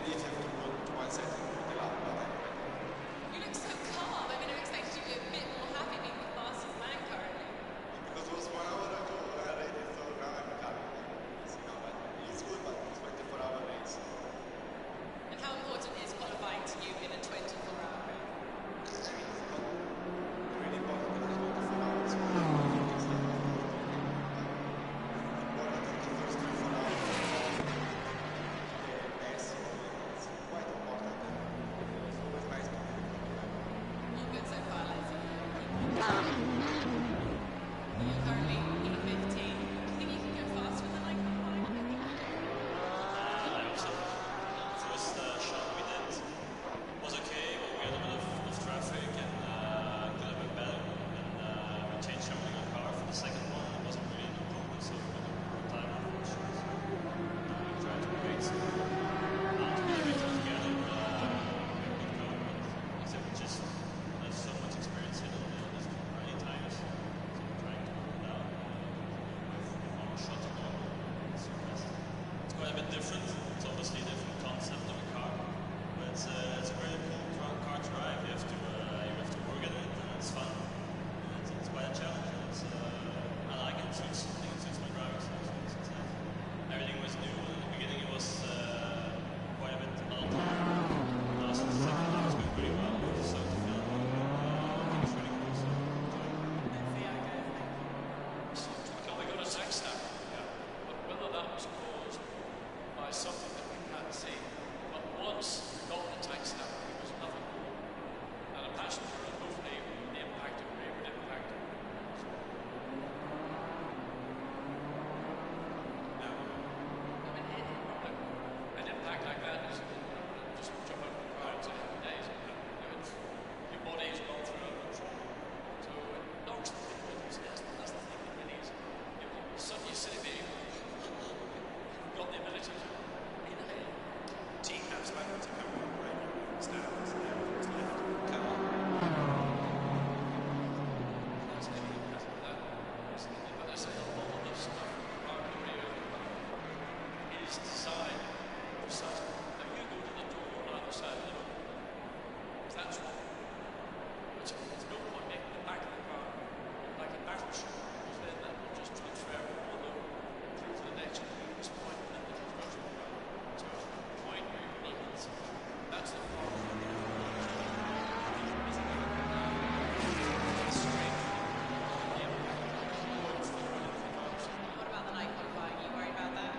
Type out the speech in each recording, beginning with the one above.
You look so calm. I mean, I expected you to be a bit more happy being the fastest man currently. And how important is qualifying to you in a 24-hour race? All good so far, let's see. You're currently P15. Do you think you can go faster than like qualifying? I hope so. First shot we did was okay, but we had a bit of traffic and could have been better. And we changed everything on car for the second one. It wasn't really an improvement, so we got more time unfortunately. So we tried to wait together. Except we just have so much experience in this early times. So we're trying to hold it down with one more shot to go. It's quite a bit different. It's obviously a different concept of a car, but it's a very cool car to drive. You have to work at it, and it's fun. And it's quite a challenge. And I like it. I think it suits my driving style. So it's nice. Everything was new. In the beginning, it was quite a bit monotone. Last second half was going pretty well. So to film, I think it's really cool. So enjoy it. So we got a tax snap, but whether that was caused by something that we can't see. But once we got the tax snap, it was nothing more. And a passenger, and hopefully the impact of it would impact it. Now, an impact like that is just jump out of the car in 10 days. Your body's gone through a trauma. So it knocks the thing with you. That's the thing that really is. Suddenly you're sitting there, you've got the ability to inhale. Team has left to come on right now. Stands there, it's left. Come on. That's maybe because of that. But I say a lot of this stuff, our career is designed precisely. Now you go to the door on either side of the road. Because that's what. There's no point making the back of the car like a battleship, because then that will just transfer all the through to the next weakest point and then the construction will go to a point where you're not. That's the problem. What about the night qualifying? Are you worried about that?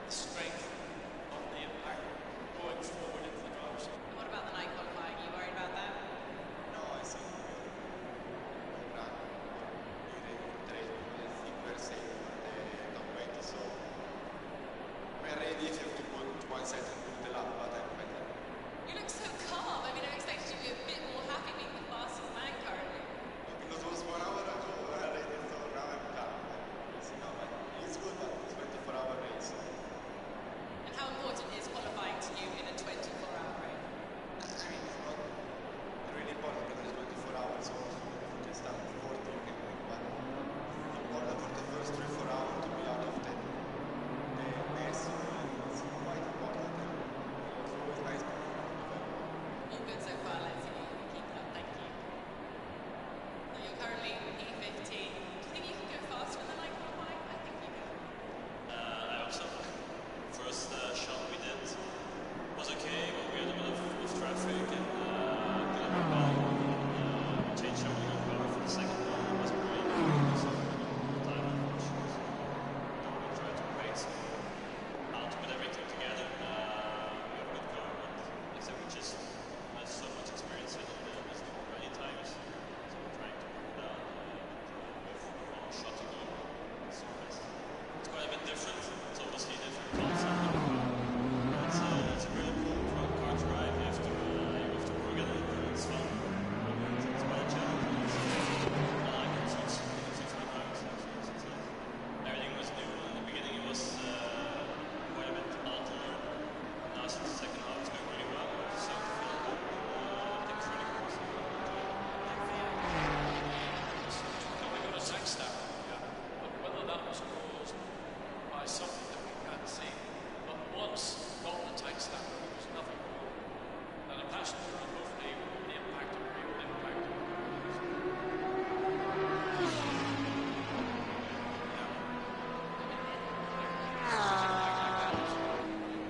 the strength of the impact going forward into the driver's seat. And what about the night qualifying? Are you worried about that? No, I think we're on track for the trade 5 for the top 20, so we're ready if you have to put 1 second to the lap, but I'm better. You look so calm. I mean, I expected you to be a bit more happy being the fastest man currently. Because it was 1 hour ago already, so now I'm calm. You know, but it's good, but it's 24-hour race. So. And how important is qualifying to you in a 24-hour race? I mean, it's not really important because it's 24 hours, so if you can start at 40, you can win. But it's important for the first 3-4 hours to be out of the mess. It's quite important. It's always nice to be All good so far, let's see. Keep it up, thank you. Now you're currently P15. Do you think you can go faster than the night qualifying? I think you can. I hope so. First shot we did was okay, but we had a bit of traffic and couldn't go back. Changed over the car for the second one. It wasn't great. So time unfortunately. We tried to wait how to put everything together. We have a good car, but like I said, we just have so much experience in this many times. So we're trying to put it down with one shot to go. So it's quite a bit different. It's obviously a different concept. It's a really cool car to ride. You have to work at it. It's fun. It's quite a challenge. I like it. So it's quite nice. Everything was new. In the beginning it was quite a bit hard to learn. Now since the second half it's going really well. So I feel good. Everything's really cool. So, We got a tax stamp, but whether that was caused by something that we can't see, but once got the tax stamp, there was nothing wrong. And a passenger above me with the impact of real impact.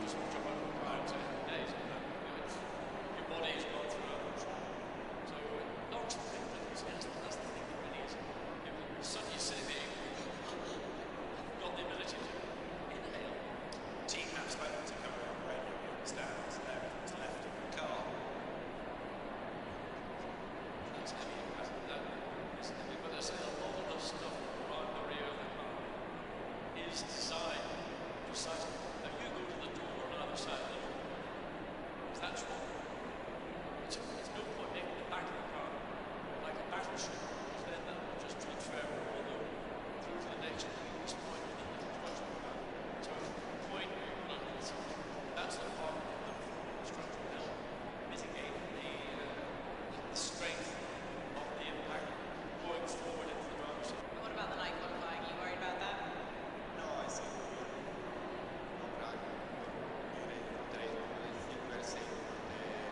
Just jump over the ground 10 days, and your body's gone through a so not to think that that's the thing that really is. So you say that you've got the ability to inhale. Team have spoken to come around radio, you understand what's there, what's left of the car. That's heavy impact. That is heavy. But I say a lot of the stuff around the rear of the car is designed precisely. Now you go to the door on either side of the door. If that's wrong, it's no point making the back of the car like a battleship, because then that will just transfer all the through to the next weakest point within the construction of the car. So the point where you're not in something, that's the part of the construction to help mitigate the strength of the impact going forward into the driver's seat. And what about the night qualifying? Are you worried about that? No, I think we're on track for the trade 5 for the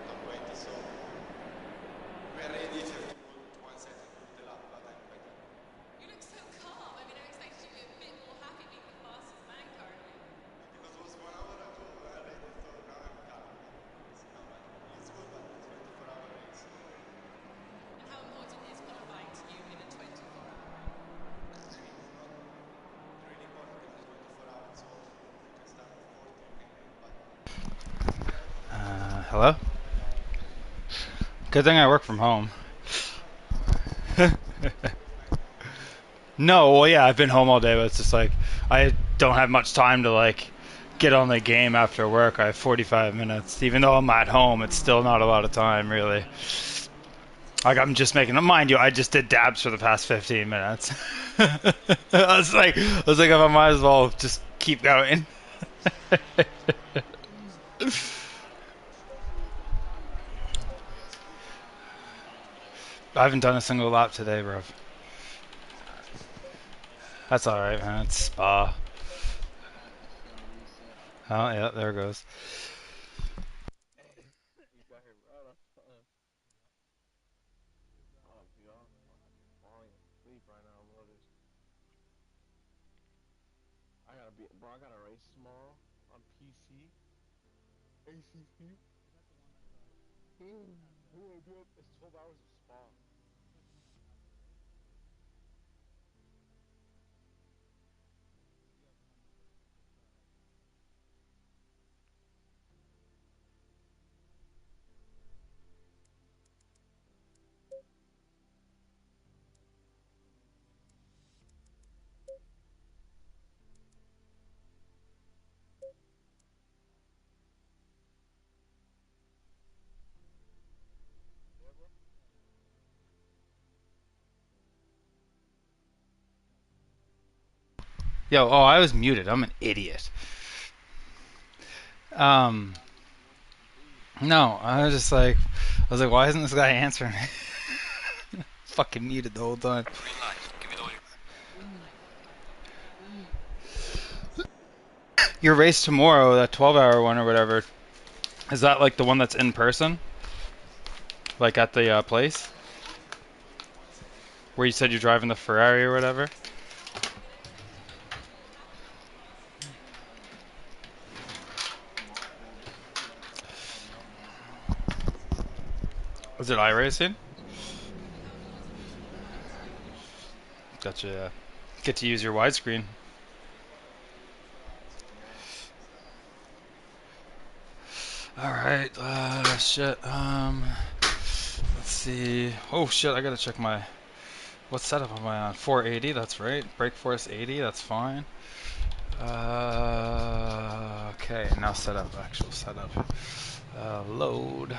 top 20, so we're ready if you have to put 1 second to the lap, but I'm better. You look so calm. I mean, I expected you to be a bit more happy being the fastest man currently. Because it was 1 hour ago already, so now I'm calm. You know, but it's good, but it's 24-hour race. So. And how important is qualifying to you in a 24-hour race? I mean, it's not really important because it's 24 hours, so if you can start at 40, you can win. But Hello? Good thing I work from home. No, well, yeah, I've been home all day, but it's just like I don't have much time to like get on the game after work. I have 45 minutes. Even though I'm at home, it's still not a lot of time, really. Like I'm just making, mind you, I just did dabs for the past 15 minutes. I was like, if I might as well just keep going. I haven't done a single lap today, bro. That's alright, man. It's spa. Oh, yeah, there it goes. I got a race tomorrow on PC. ACC. It's 12 hours of spa. Yo, oh, I was muted. I'm an idiot. No, I was just like, why isn't this guy answering? Fucking muted the whole time. Green light. Give me the Your race tomorrow, that 12-hour one or whatever, is that like the one that's in person? Like at the place? Where you said you're driving the Ferrari or whatever? Is it iRacing? Gotcha, yeah. Get to use your widescreen. Alright, shit, let's see. Oh shit, I gotta check my, what setup am I on? 480, that's right. Brake force 80, that's fine. Okay, now setup, actual setup. Load,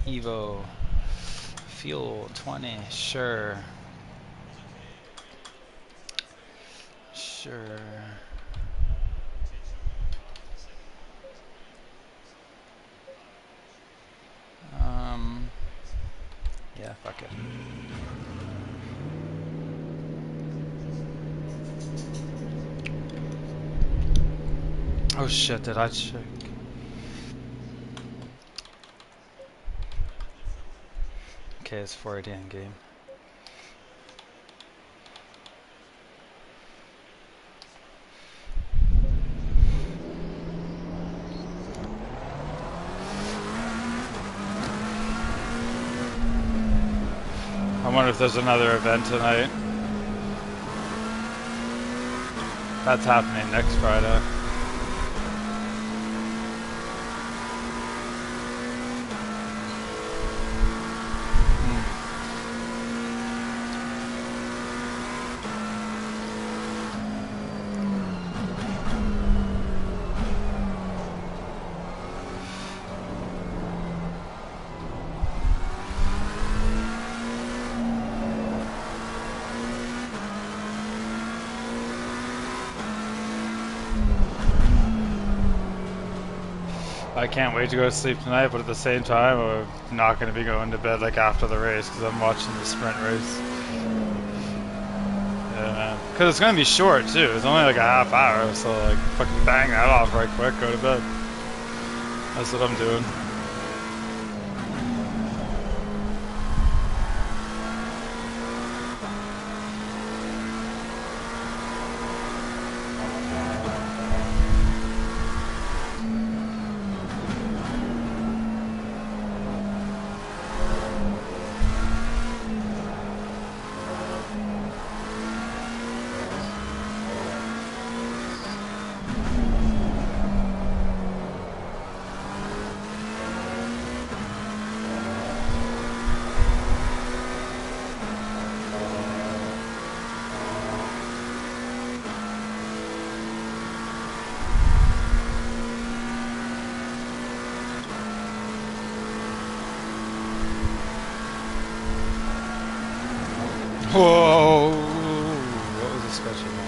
Evo, fuel 20, sure. Sure. Yeah, fuck it. Oh shit, did I check? Okay, it's 480 in game. I wonder if there's another event tonight. That's happening next Friday. I can't wait to go to sleep tonight, but at the same time, I'm not going to be going to bed like after the race because I'm watching the sprint race. Yeah, man. Because it's going to be short too. It's only like a half hour, so like fucking bang that off right quick, go to bed. That's what I'm doing. Whoa! What was the special one?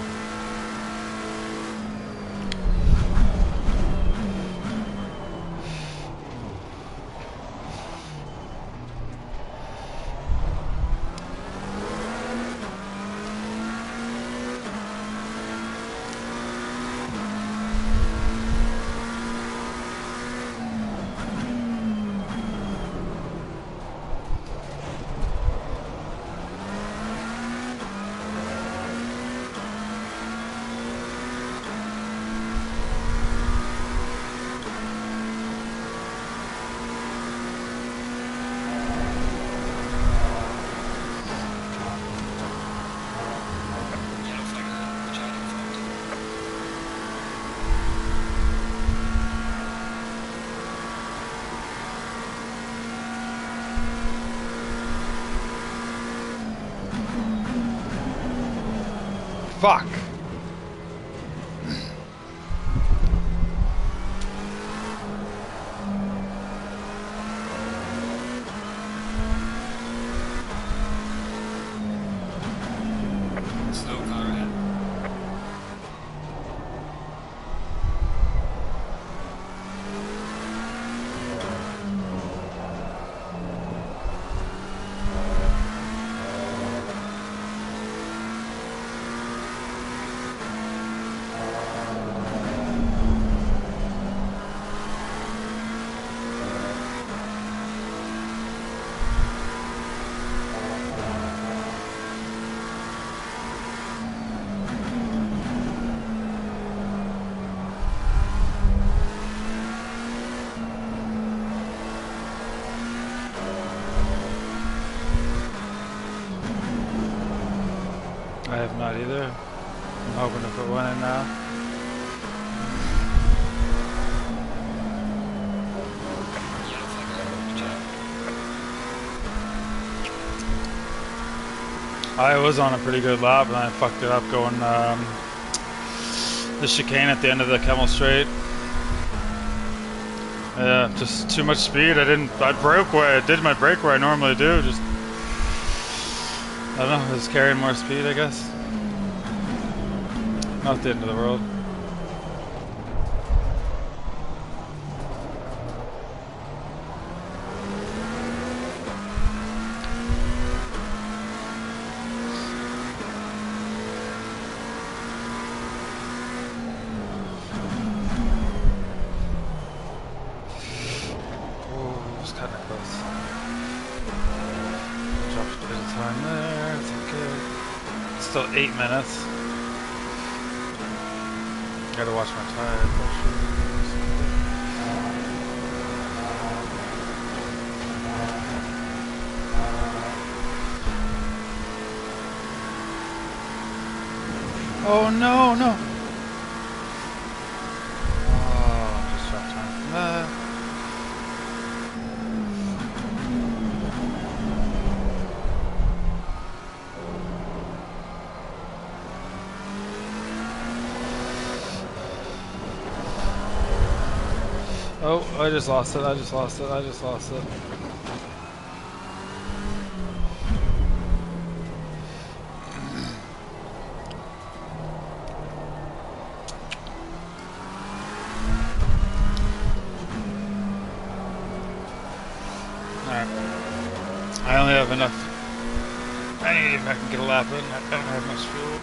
Fuck! slow car ahead. either. I'm hoping to put one in now. Yellow flag around the job. I was on a pretty good lap and I fucked it up going the chicane at the end of the Kemmel Straight. Yeah, just too much speed. I broke where I did my brake where I normally do. Just, I don't know, I was carrying more speed, I guess. Not the end of the world. Still 8 minutes. Gotta watch my tire pressure. Oh no, no. Oh, just dropped time from that. Oh, I just lost it, I just lost it, I just lost it. Alright. I only have enough. I need if I can get a lap in. I don't have much fuel.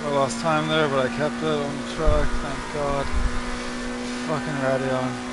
I lost time there, but I kept it on the truck, thank God. Fucking Radeon.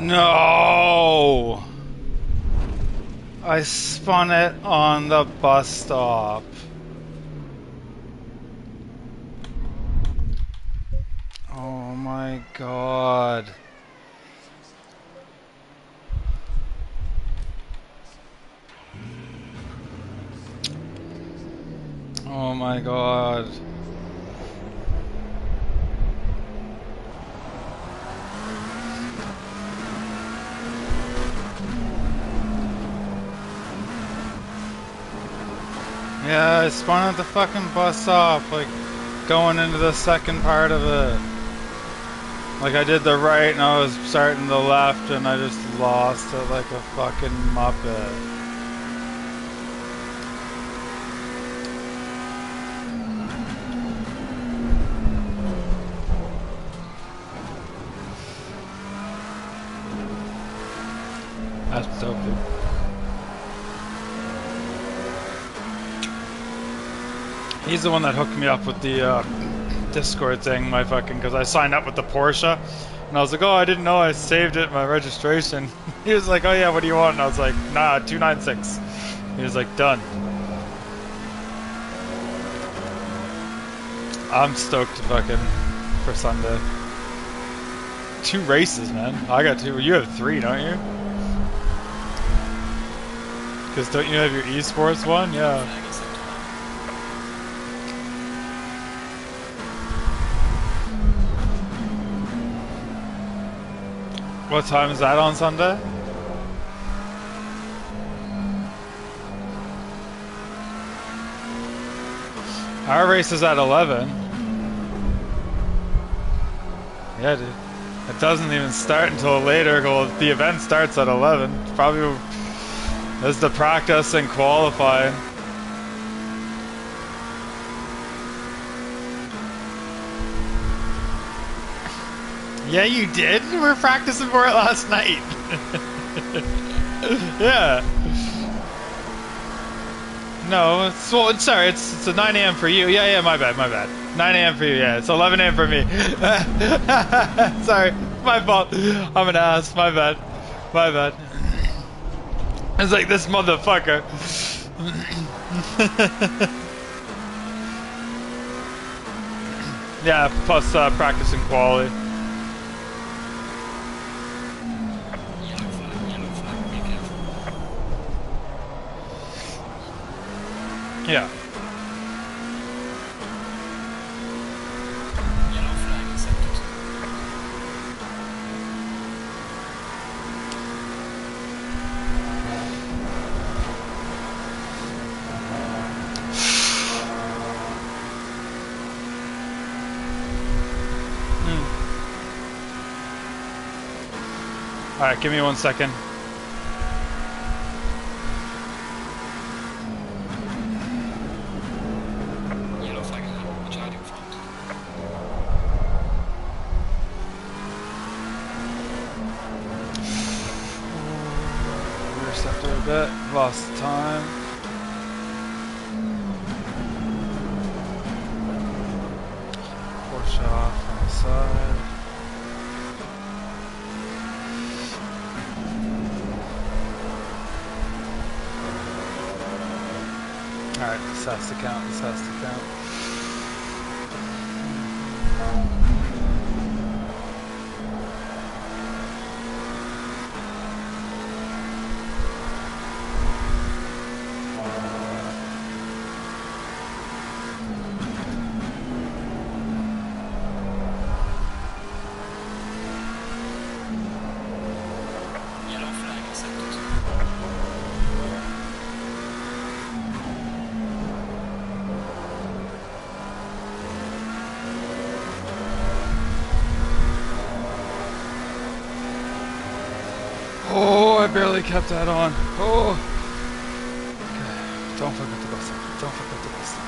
No! I spun it on the bus stop. Oh my god. Oh my god. Yeah, I spun at the fucking bus stop, like going into the second part of it. Like I did the right and I was starting the left and I just lost it like a fucking muppet. That's dope, dude. He's the one that hooked me up with the Discord thing, my fucking, because I signed up with the Porsche, and I was like, oh, I didn't know I saved it in my registration. He was like, oh yeah, what do you want? And I was like, nah, 296. He was like, done. I'm stoked fucking for Sunday. 2 races, man. I got 2. You have 3, don't you? Because don't you have your esports one? Yeah. What time is that on Sunday? Our race is at 11. Yeah, dude. It doesn't even start until later. Well, the event starts at 11. Probably there's the practice and qualifying. Yeah, you did. We were practicing for it last night. Yeah. No, it's, well, sorry, it's a 9 a.m. for you. Yeah, my bad. 9 a.m. for you, yeah. It's 11 a.m. for me. Sorry, my fault. I'm an ass, my bad. It's like this motherfucker. Yeah, plus practice and quality. Yeah. Yellow flag accepted. Alright, give me 1 second. Lost time. Porsche off on the side. Alright, this has to count. Oh, I barely kept that on. Oh. Okay. Don't forget the bus stop. Don't forget the bus stop.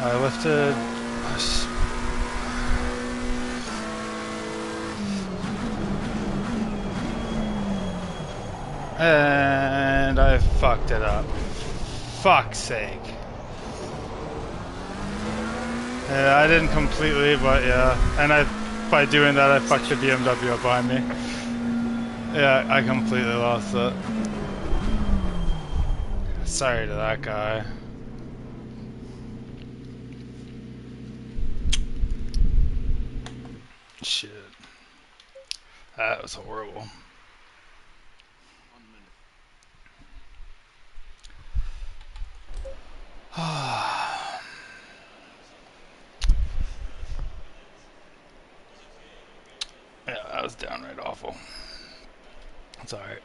I lifted. And I fucked it up. Fuck's sake. Yeah, I didn't completely, but yeah. And by doing that, I fucked the BMW up behind me. Yeah, I completely lost it. Sorry to that guy. Shit. That was horrible. 1 minute. Yeah, that was downright awful. It's alright.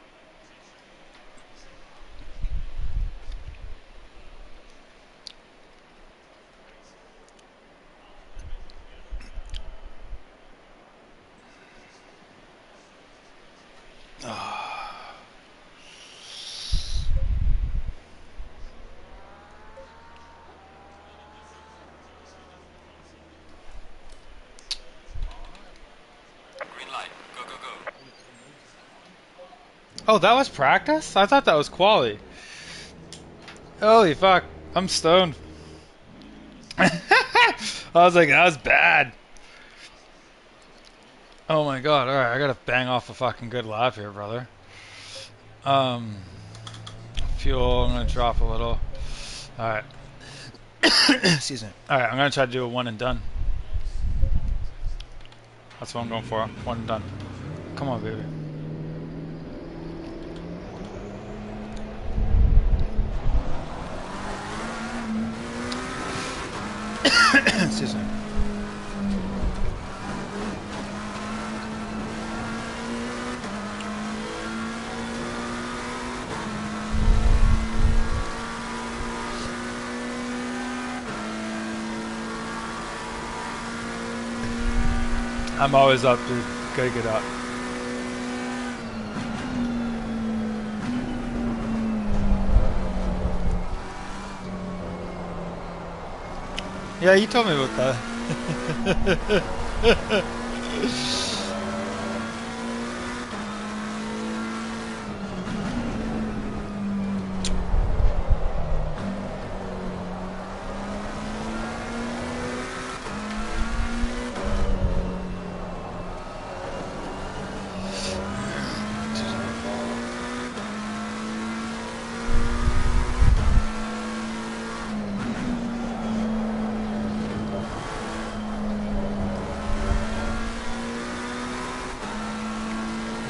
Green light. Go, go, go. Oh, that was practice? I thought that was quali. Holy fuck. I'm stoned. I was like, that was bad. Oh my god, alright, I gotta bang off a fucking good lap here, brother. Fuel, I'm gonna drop a little. Alright. Excuse me. Alright, I'm gonna try to do a one and done. That's what I'm going for. One and done. Come on, baby. Excuse me. I'm always up, dude. Gotta get up. Yeah, you told me about that.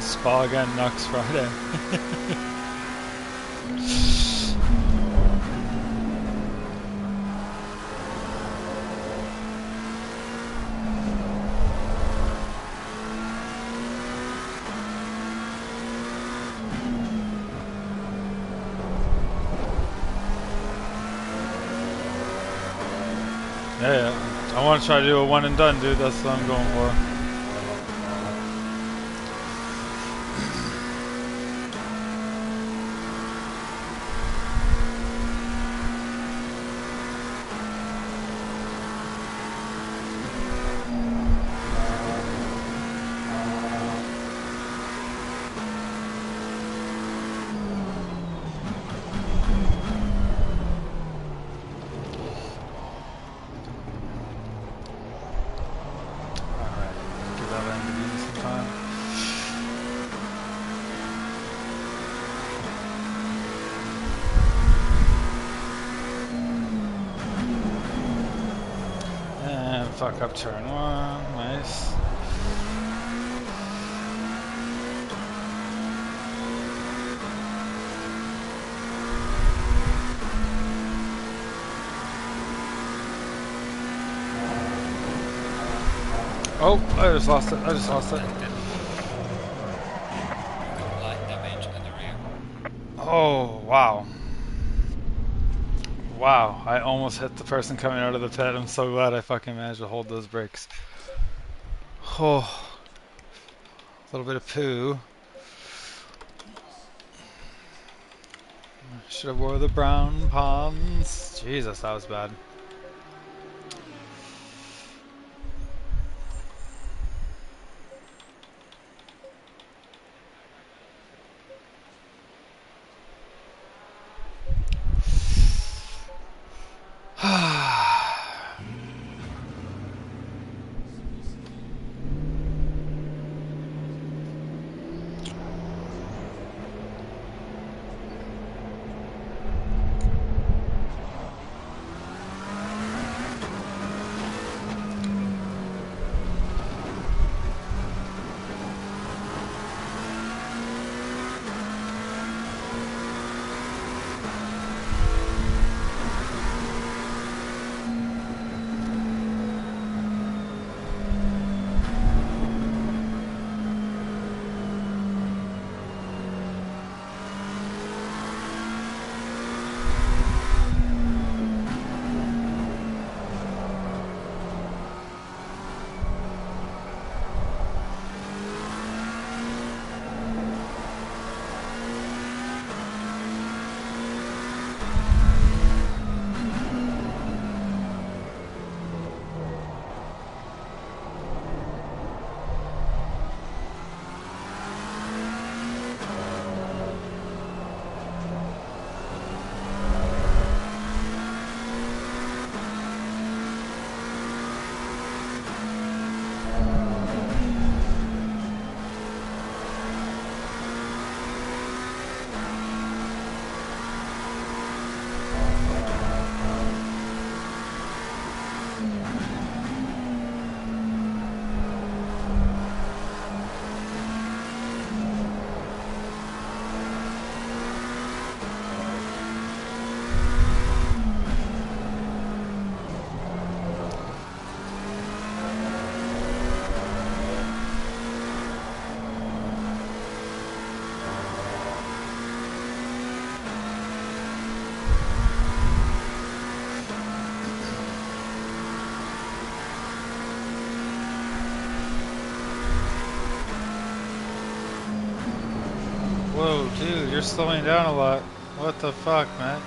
Spa again next Friday. Yeah, I want to try to do a one and done, dude. That's what I'm going for. Fuck up turn one, nice. Oh, I just lost it. Light damage at the rear. Oh, wow. Wow, I almost hit the person coming out of the pit. I'm so glad I fucking managed to hold those brakes. Oh, a little bit of poo. Should have wore the brown palms. Jesus, that was bad. Dude, you're slowing down a lot. What the fuck, man?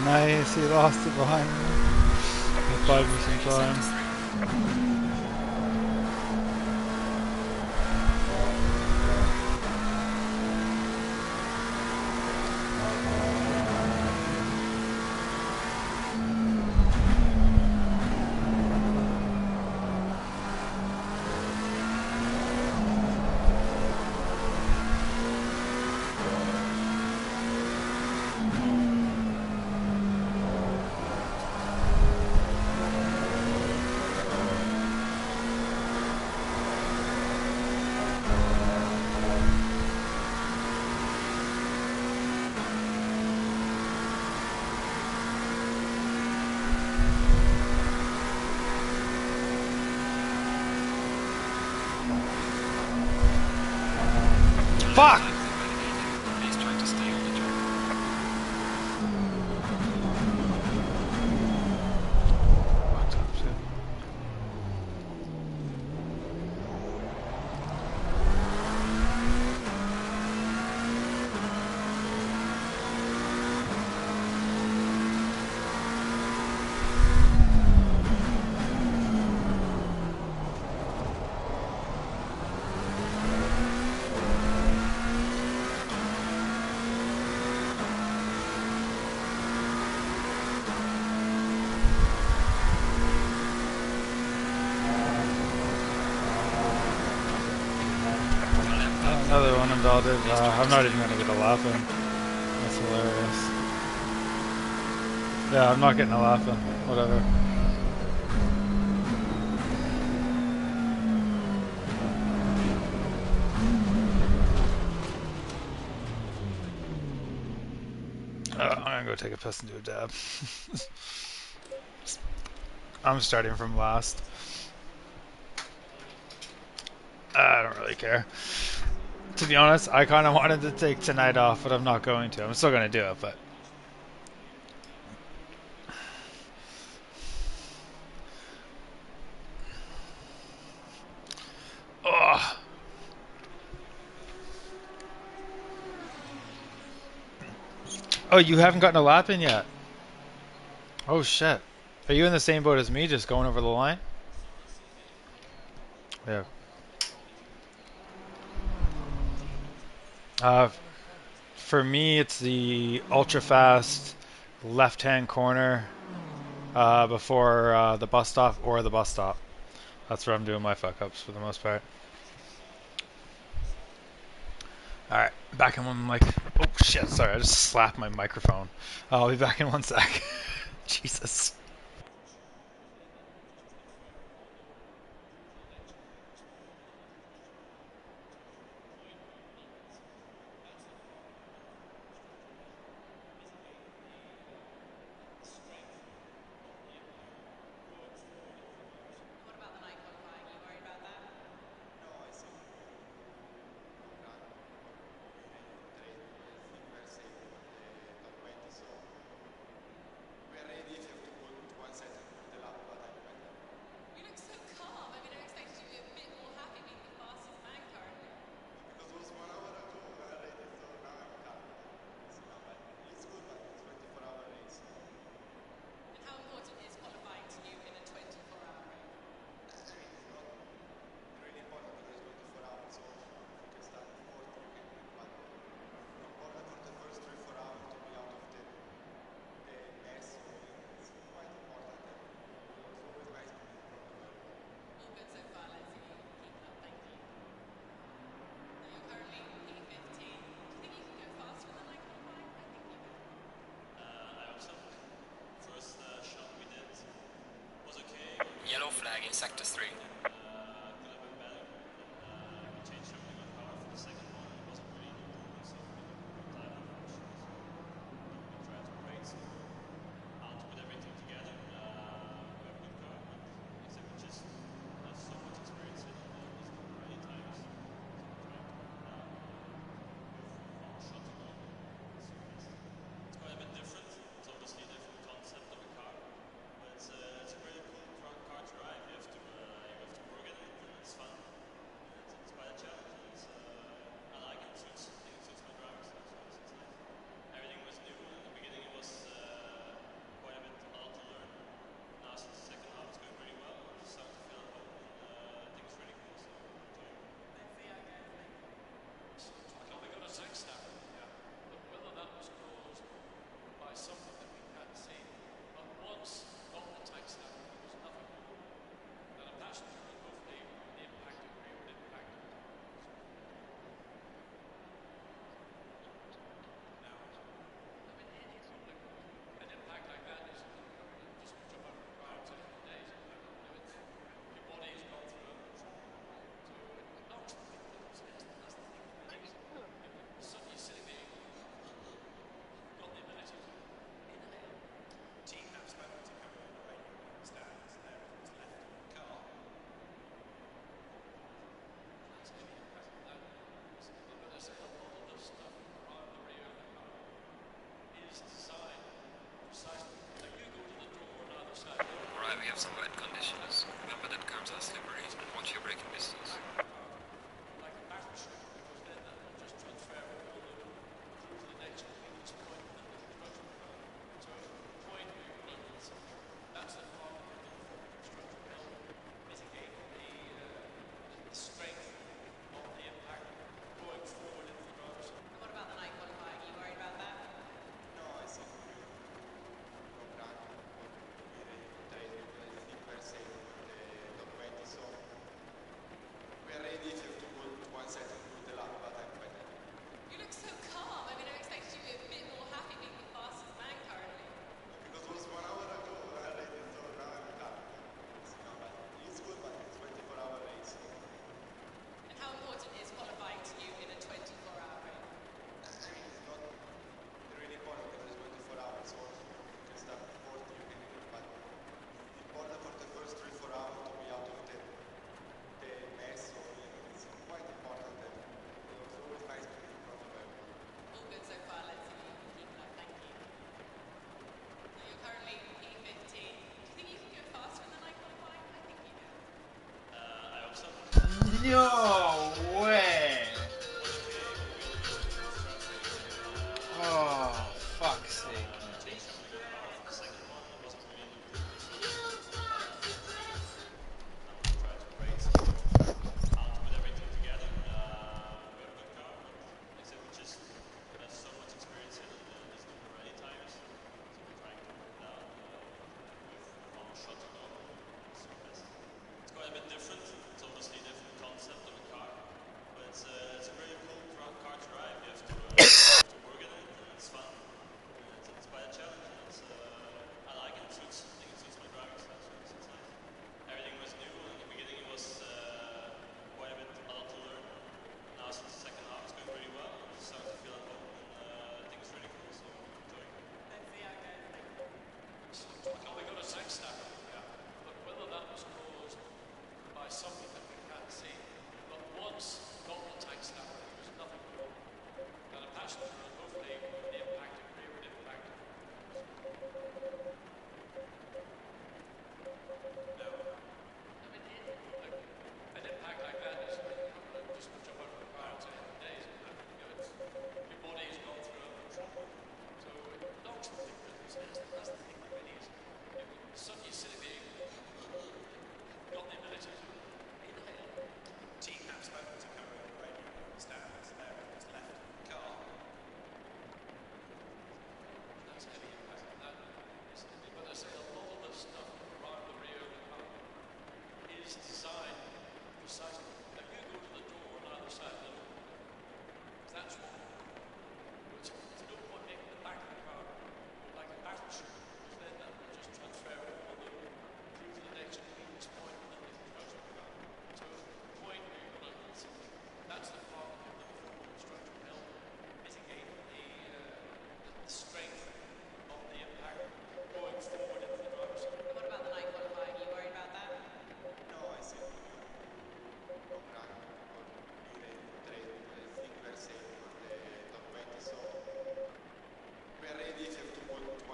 Nice, he lost it behind me. He bought me some time. Fuck! He's trying to stay on the track. Another one invalid. I'm not even gonna get a laugh in. That's hilarious. Yeah, I'm not getting a laugh in. Whatever. I'm gonna go take a piss and do a dab. I'm starting from last. I don't really care. To be honest, I kind of wanted to take tonight off, but I'm not going to. I'm still going to do it, but... Ugh. Oh, you haven't gotten a lap in yet? Oh, shit. Are you in the same boat as me, just going over the line? Yeah. For me, it's the ultra-fast left-hand corner before the bus stop or the bus stop. That's where I'm doing my fuck-ups for the most part. Alright, back in one, like... Oh, shit, sorry, I just slapped my microphone. I'll be back in 1 sec. Jesus. What about the night qualifying? Are you worried about that? No, I saw run very safe, but Sector 3. It's a really cool car to drive. You have to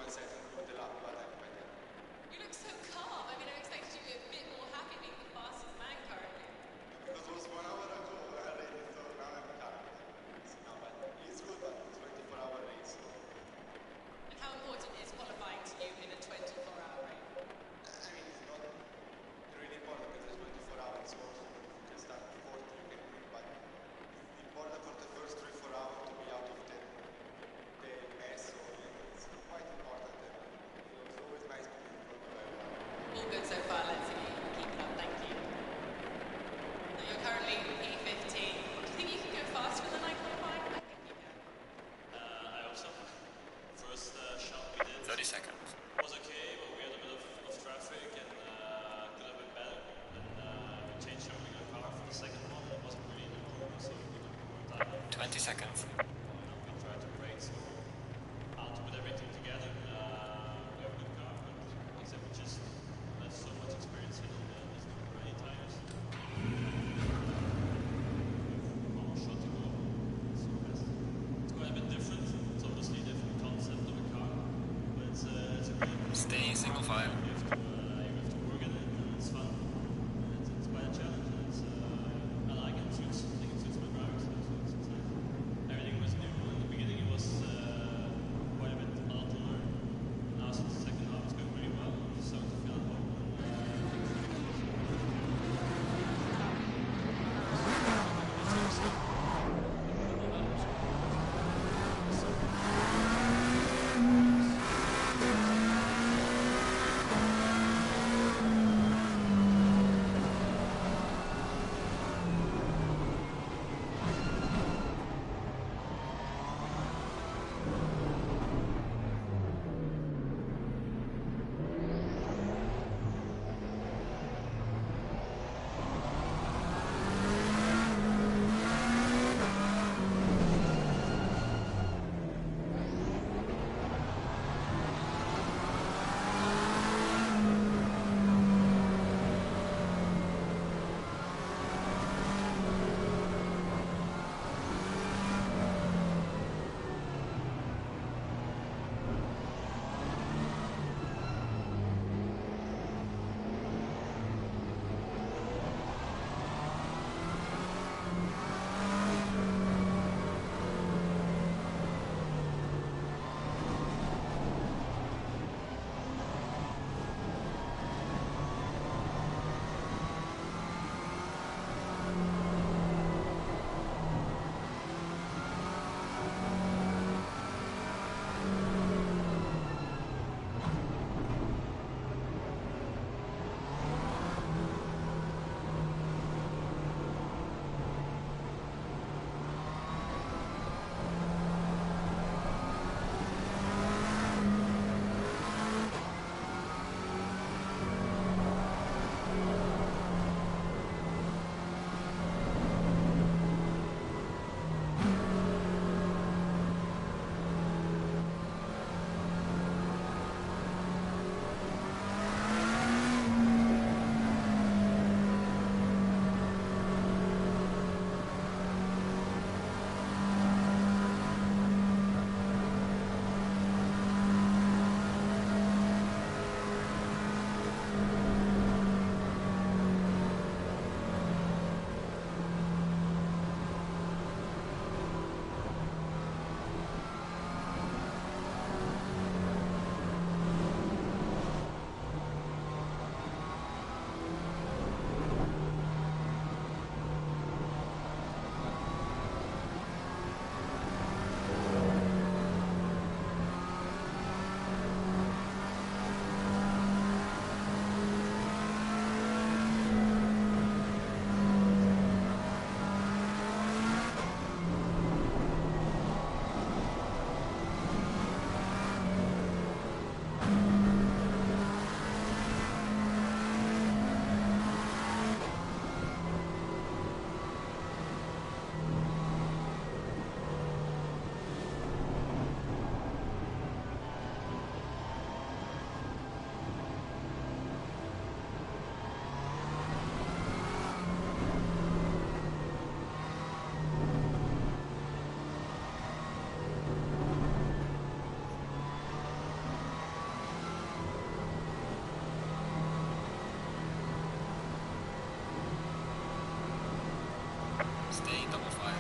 once I conclude the lap, but I'm quite happy. You look so calm. I mean, I expected you to be a bit more happy being the fastest man currently. Because it was 1 hour ago already, so now I'm calm. So now, but it's good, but 24-hour race. So, And how important is qualifying to you in a 24-hour race? I mean, it's not really important because there's 24 hours, so you can start 40, you can quit, but it's important for the first 3-4 hours to be out of the mess, so it's quite important. And it's always nice to be in front of everyone. All good so far, let's see. Keep it up, thank you. Now you're currently P15. Do you think you can go faster than I qualify? I think you can. I hope so. First shot we did 30 seconds. was okay, but we had a bit of traffic and could have been better. And we changed over the car for the second one, and it wasn't really an improvement, so we took more time. 20 seconds. We tried to brake, so how to put everything together. We have a good car, but except we just have so much experience in this many tires. One more shot to go. So it's quite a bit different. It's obviously a different concept of a car, but it's a great. Stay single file. You have to work at it, and it's fun. And it's quite a challenge. And it's, I like it. I think it suits my driving style. So it's nice. Everything was new. In the beginning, it was quite a bit hard to learn. Now, since the second half, it's going really well. I'm starting to feel at home. Stay double file.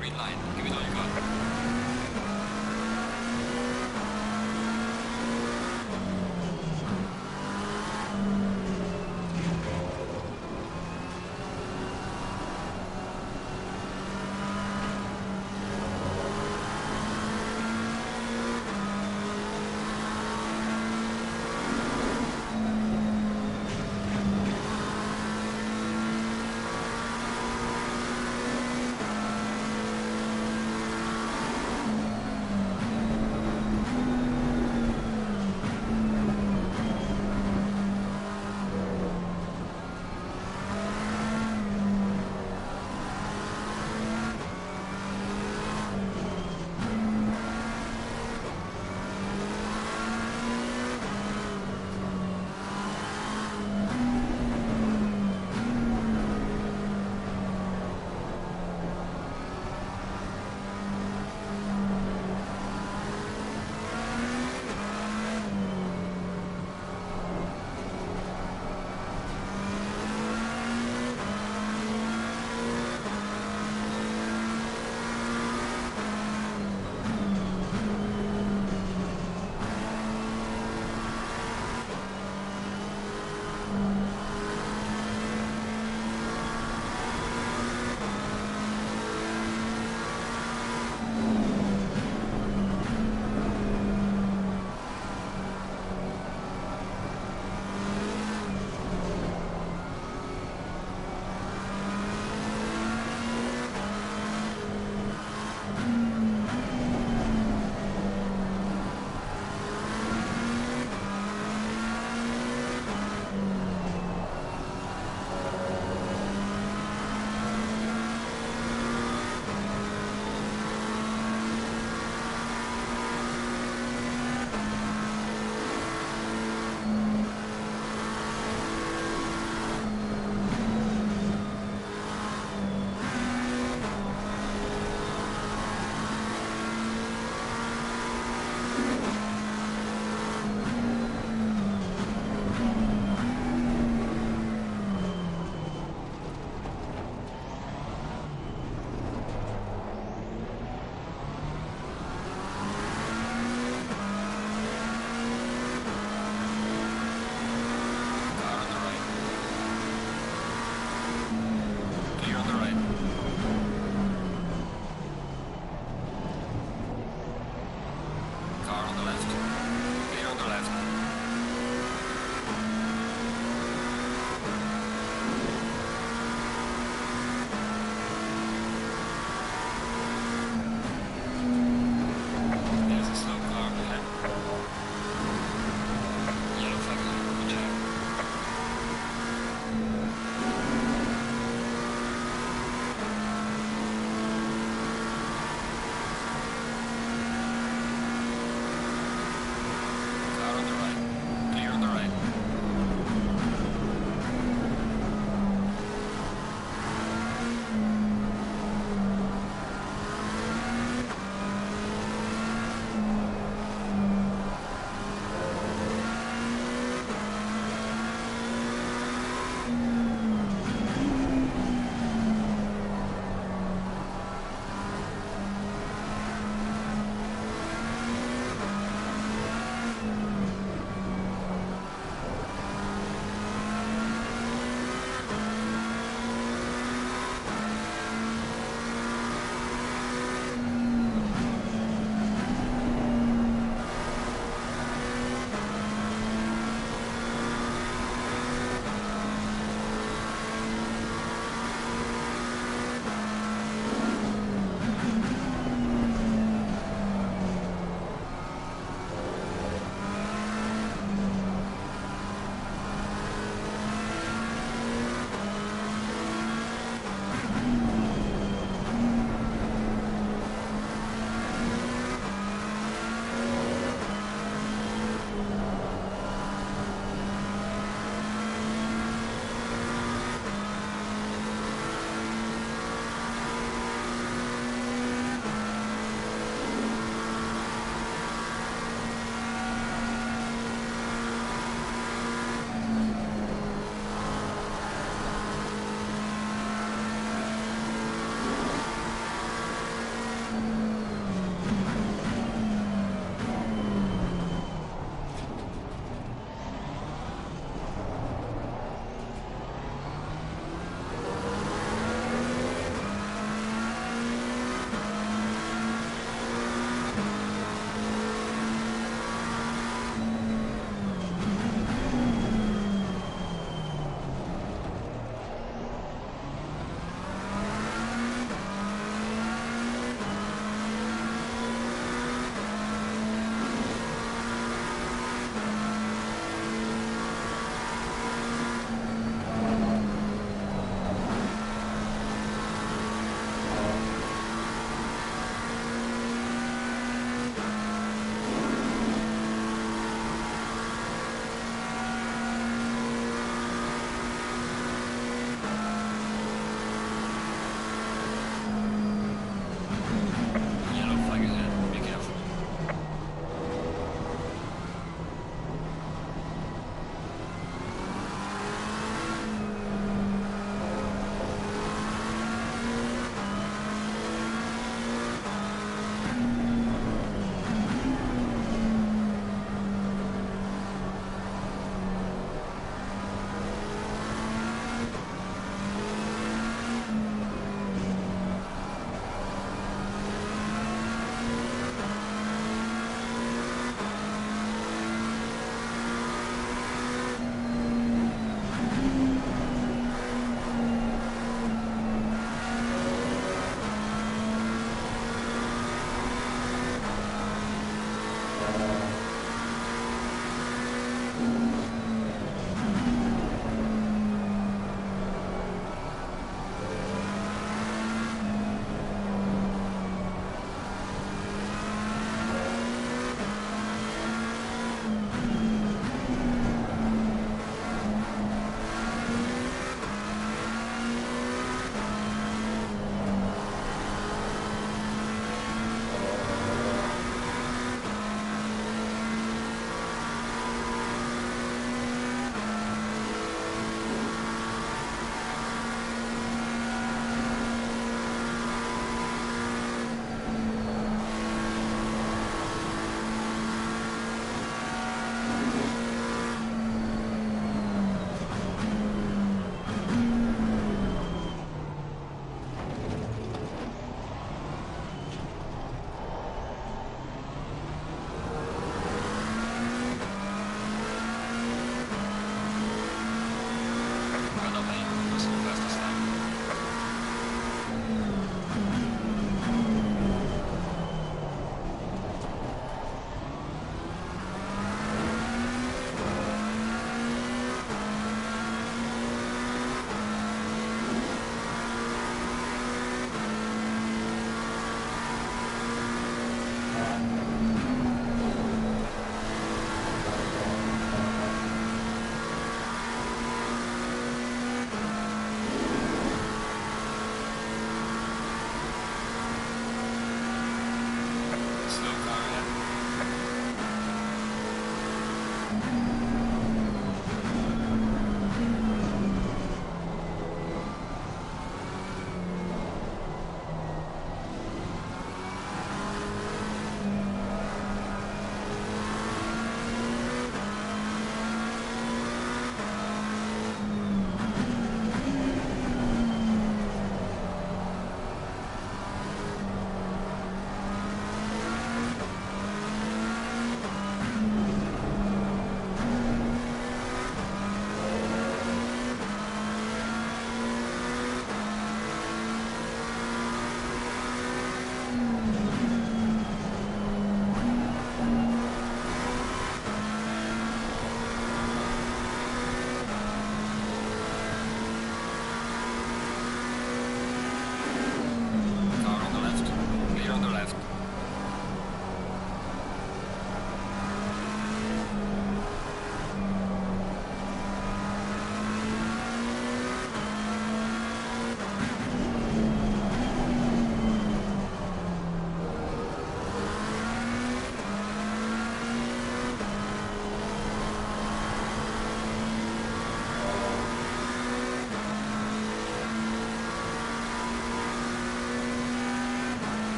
Green line, give it all you got.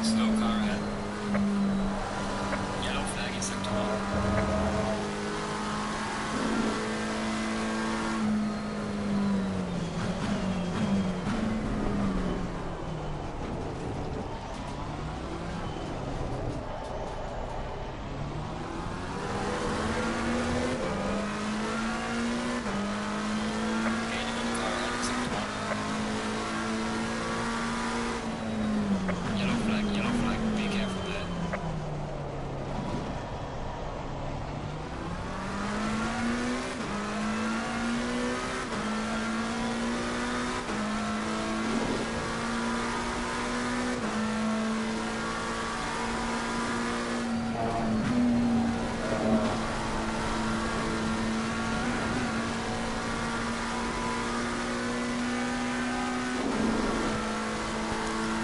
Slow car ahead. Yellow flag in sector 1. Yellow flag, be careful there.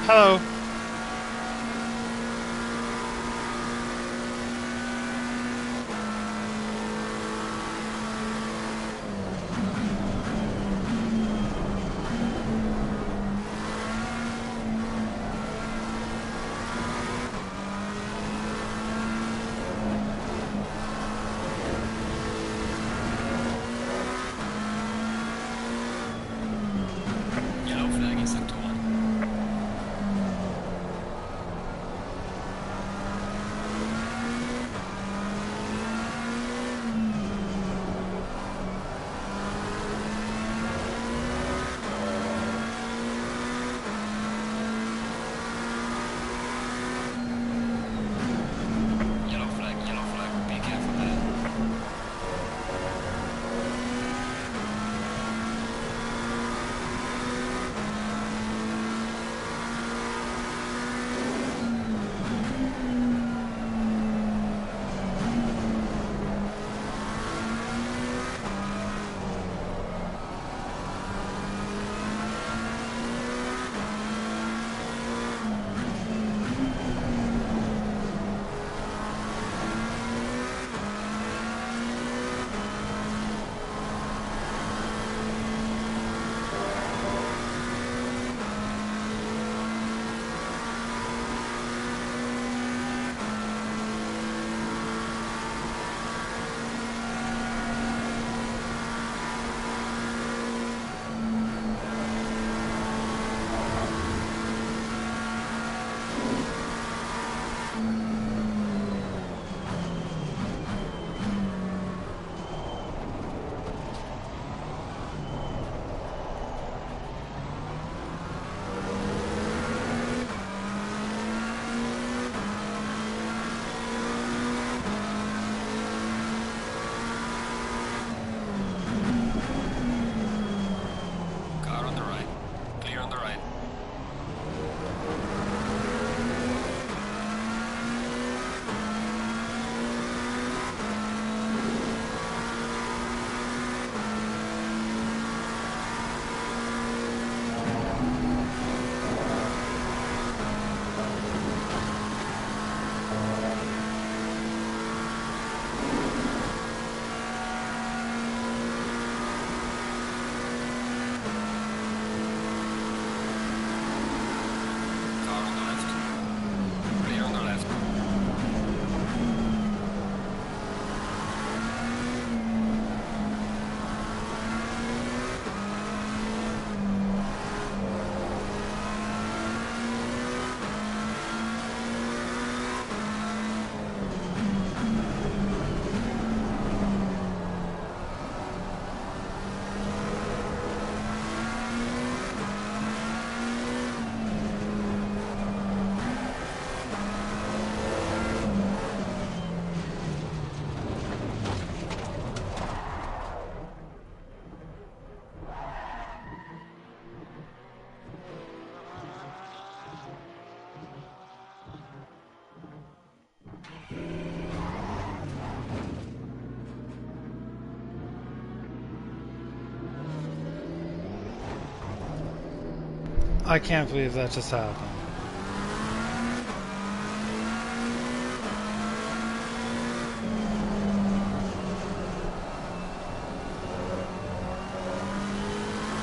Hello. Yellow flag in sector 1. Yellow flag, be careful there. Car on the right. Clear on the right. Car on the left. Clear on the left. I can't believe that just happened.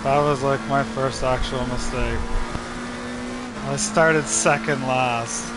That was like my first actual mistake. I started second last.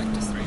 Sector 3.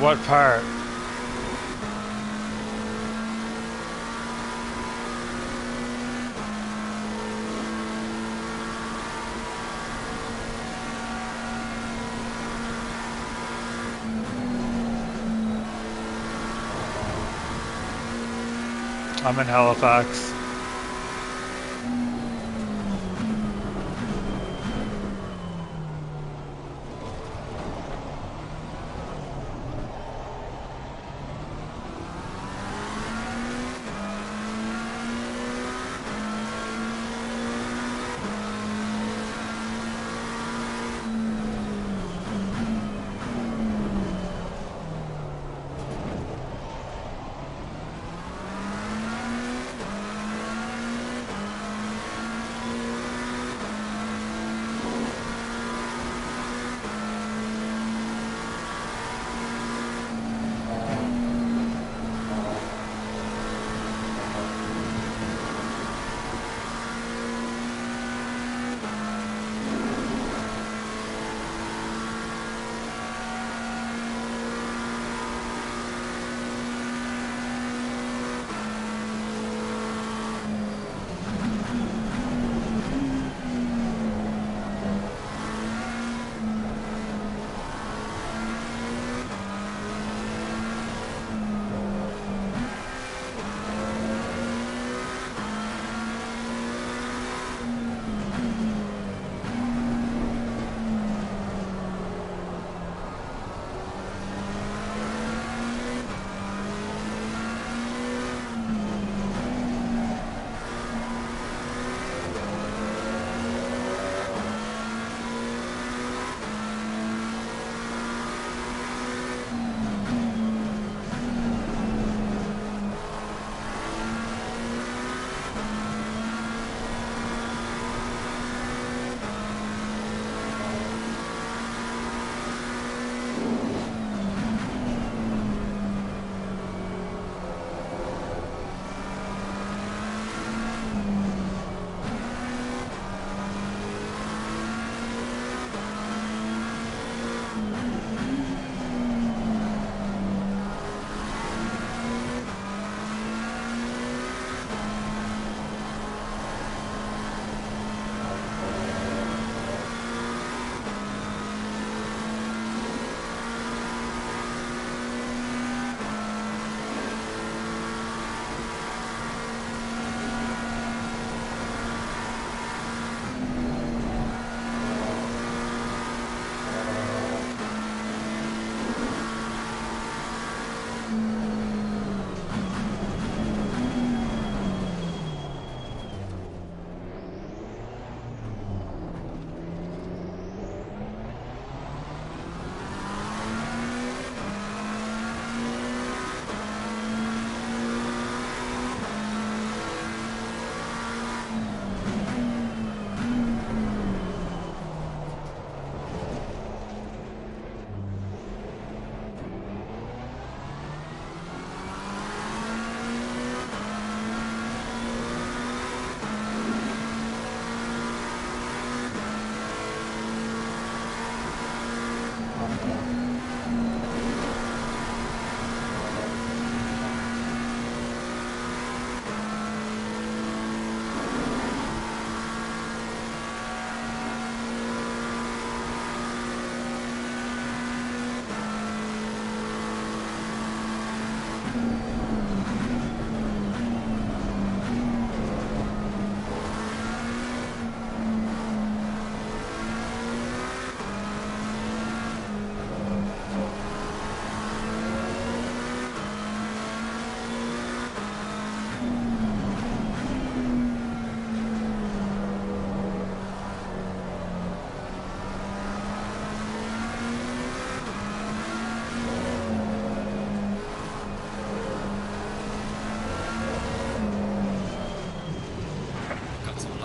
What part? I'm in Halifax.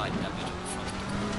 light damage on the front of the car.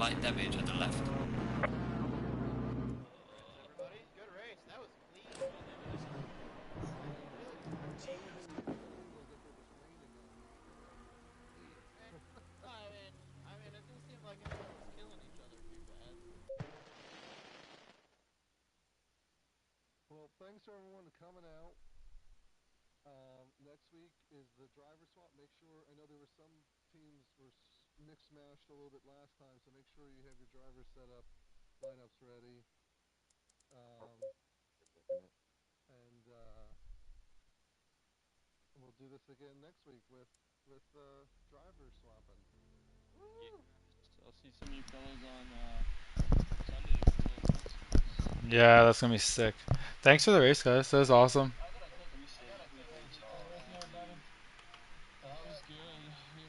light damage at the left. Everybody, good race. That was clean. Really Genius. I mean, it didn't seem like anyone was killing each other too bad. Well, thanks for everyone coming out. Next week is the driver swap. Make sure, I know there were some teams were mixed mashed a little bit last time, so make sure you have your drivers set up, lineups ready. And we'll do this again next week with driver swapping. Woo! I'll see some of you fellas on Sunday. Yeah, that's gonna be sick. Thanks for the race, guys. That was awesome. That was good. Yeah.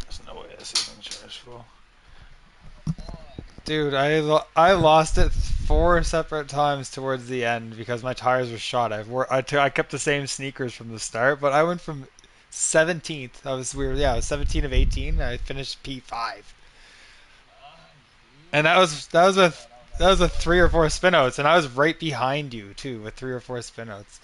There's no way this isn't chargeable. Dude, I lost it 4 separate times towards the end because my tires were shot. I kept the same sneakers from the start, but I went from 17th. I was 17 of 18. I finished P5, and that was with 3 or 4 spinouts, and I was right behind you too with 3 or 4 spinouts.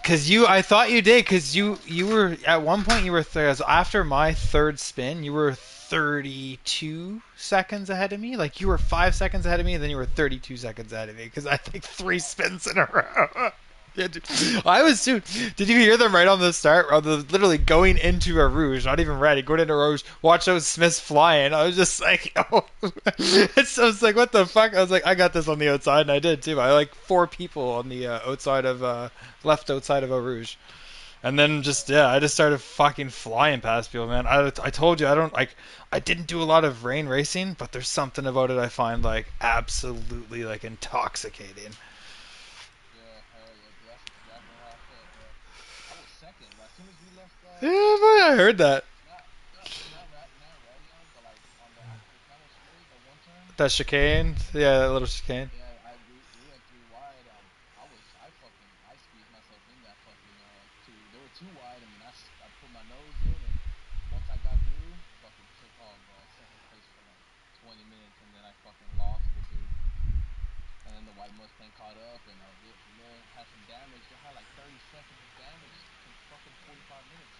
Cause I thought you did, cause you were at one point you were after my third spin, you were 32 seconds ahead of me. Like you were 5 seconds ahead of me, and then you were 32 seconds ahead of me, cause I think 3 spins in a row. Yeah, dude. I was dude. Did you hear them right on the start? Literally going into a rouge, not even ready, going into a rouge. Watch those Smiths flying. I was just like, oh. I was like, what the fuck? I was like, I got this on the outside, and I did too. I like 4 people on the outside of left outside of Eau Rouge. And then I just started fucking flying past people, man. I told you I didn't do a lot of rain racing, but there's something about it I find like absolutely like intoxicating. Yeah, hell yeah, that's exactly how I felt, bro. I was second, but as soon as we left, Yeah, boy, I heard that. not Radion, but like on the actual camel straight, the one turn. That chicane, yeah, that little chicane. Yeah, we went 3 wide. I squeezed myself in that fucking two. They were 2 wide. I mean, I put my nose in, and once I got through, fucking took off, bro. Second place for like 20 minutes, and then I fucking lost the dude. And then the white Mustang caught up, and that was it from there. Had some damage. They had like 30 seconds of damage in fucking 45 minutes.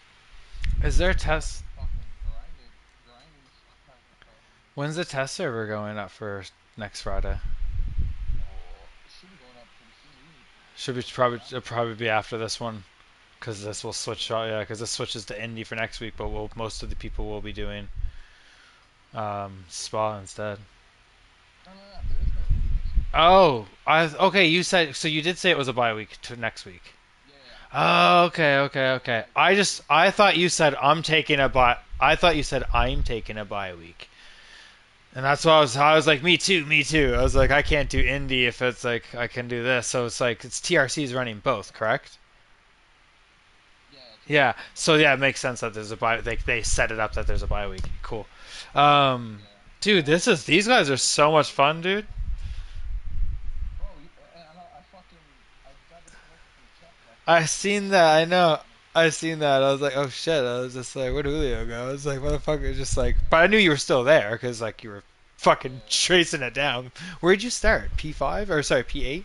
Is there a test? Fucking grinding the fuck out of that. When's the test server going up for next Friday? Oh, it should be going up pretty soon. Should be probably be after this one, because this will switch. Yeah, because this switches to Indy for next week, but most of the people will be doing Spa instead. No, there is no Indy. Oh, okay. You said so. You did say it was a bye week to next week. Oh, okay. I thought you said I'm taking a bye. I thought you said I'm taking a bye week. And that's why I was like, me too. I was like, I can't do Indy if it's like I can do this. So it's like it's TRC's running both, correct? Yeah. So yeah, it makes sense that there's a bye. They set it up that there's a bye week. Cool. Dude, these guys are so much fun, dude. Bro, I got disconnected from the chat. I seen that. I know. I seen that. I was like, oh shit. I was just like, where'd Julio go? I was like, motherfucker, just like. But I knew you were still there because like you were fucking tracing it down. Where'd you start? P5 or sorry, P8? P8.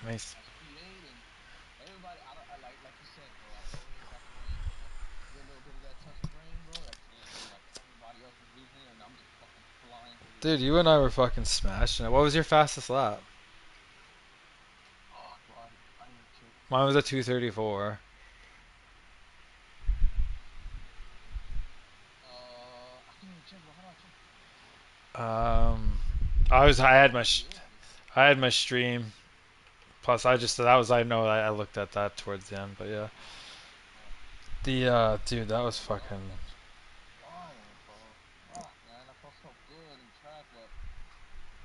Nice. P8 and everybody. I like you said, bro. I totally got the rain, bro. Get a little bit of that touch of rain, bro. That's it. Like everybody else is losing, and I'm just fucking flying through. Dude, you and I were fucking smashing it. What was your fastest lap? Oh, bro, I need to. Mine was a 2:34. I can't even check, bro. How do I check? I had my stream Plus, I know I looked at that towards the end, but yeah. Dude, that was fucking. Flying, bro. Fuck, man. I felt so good in track, but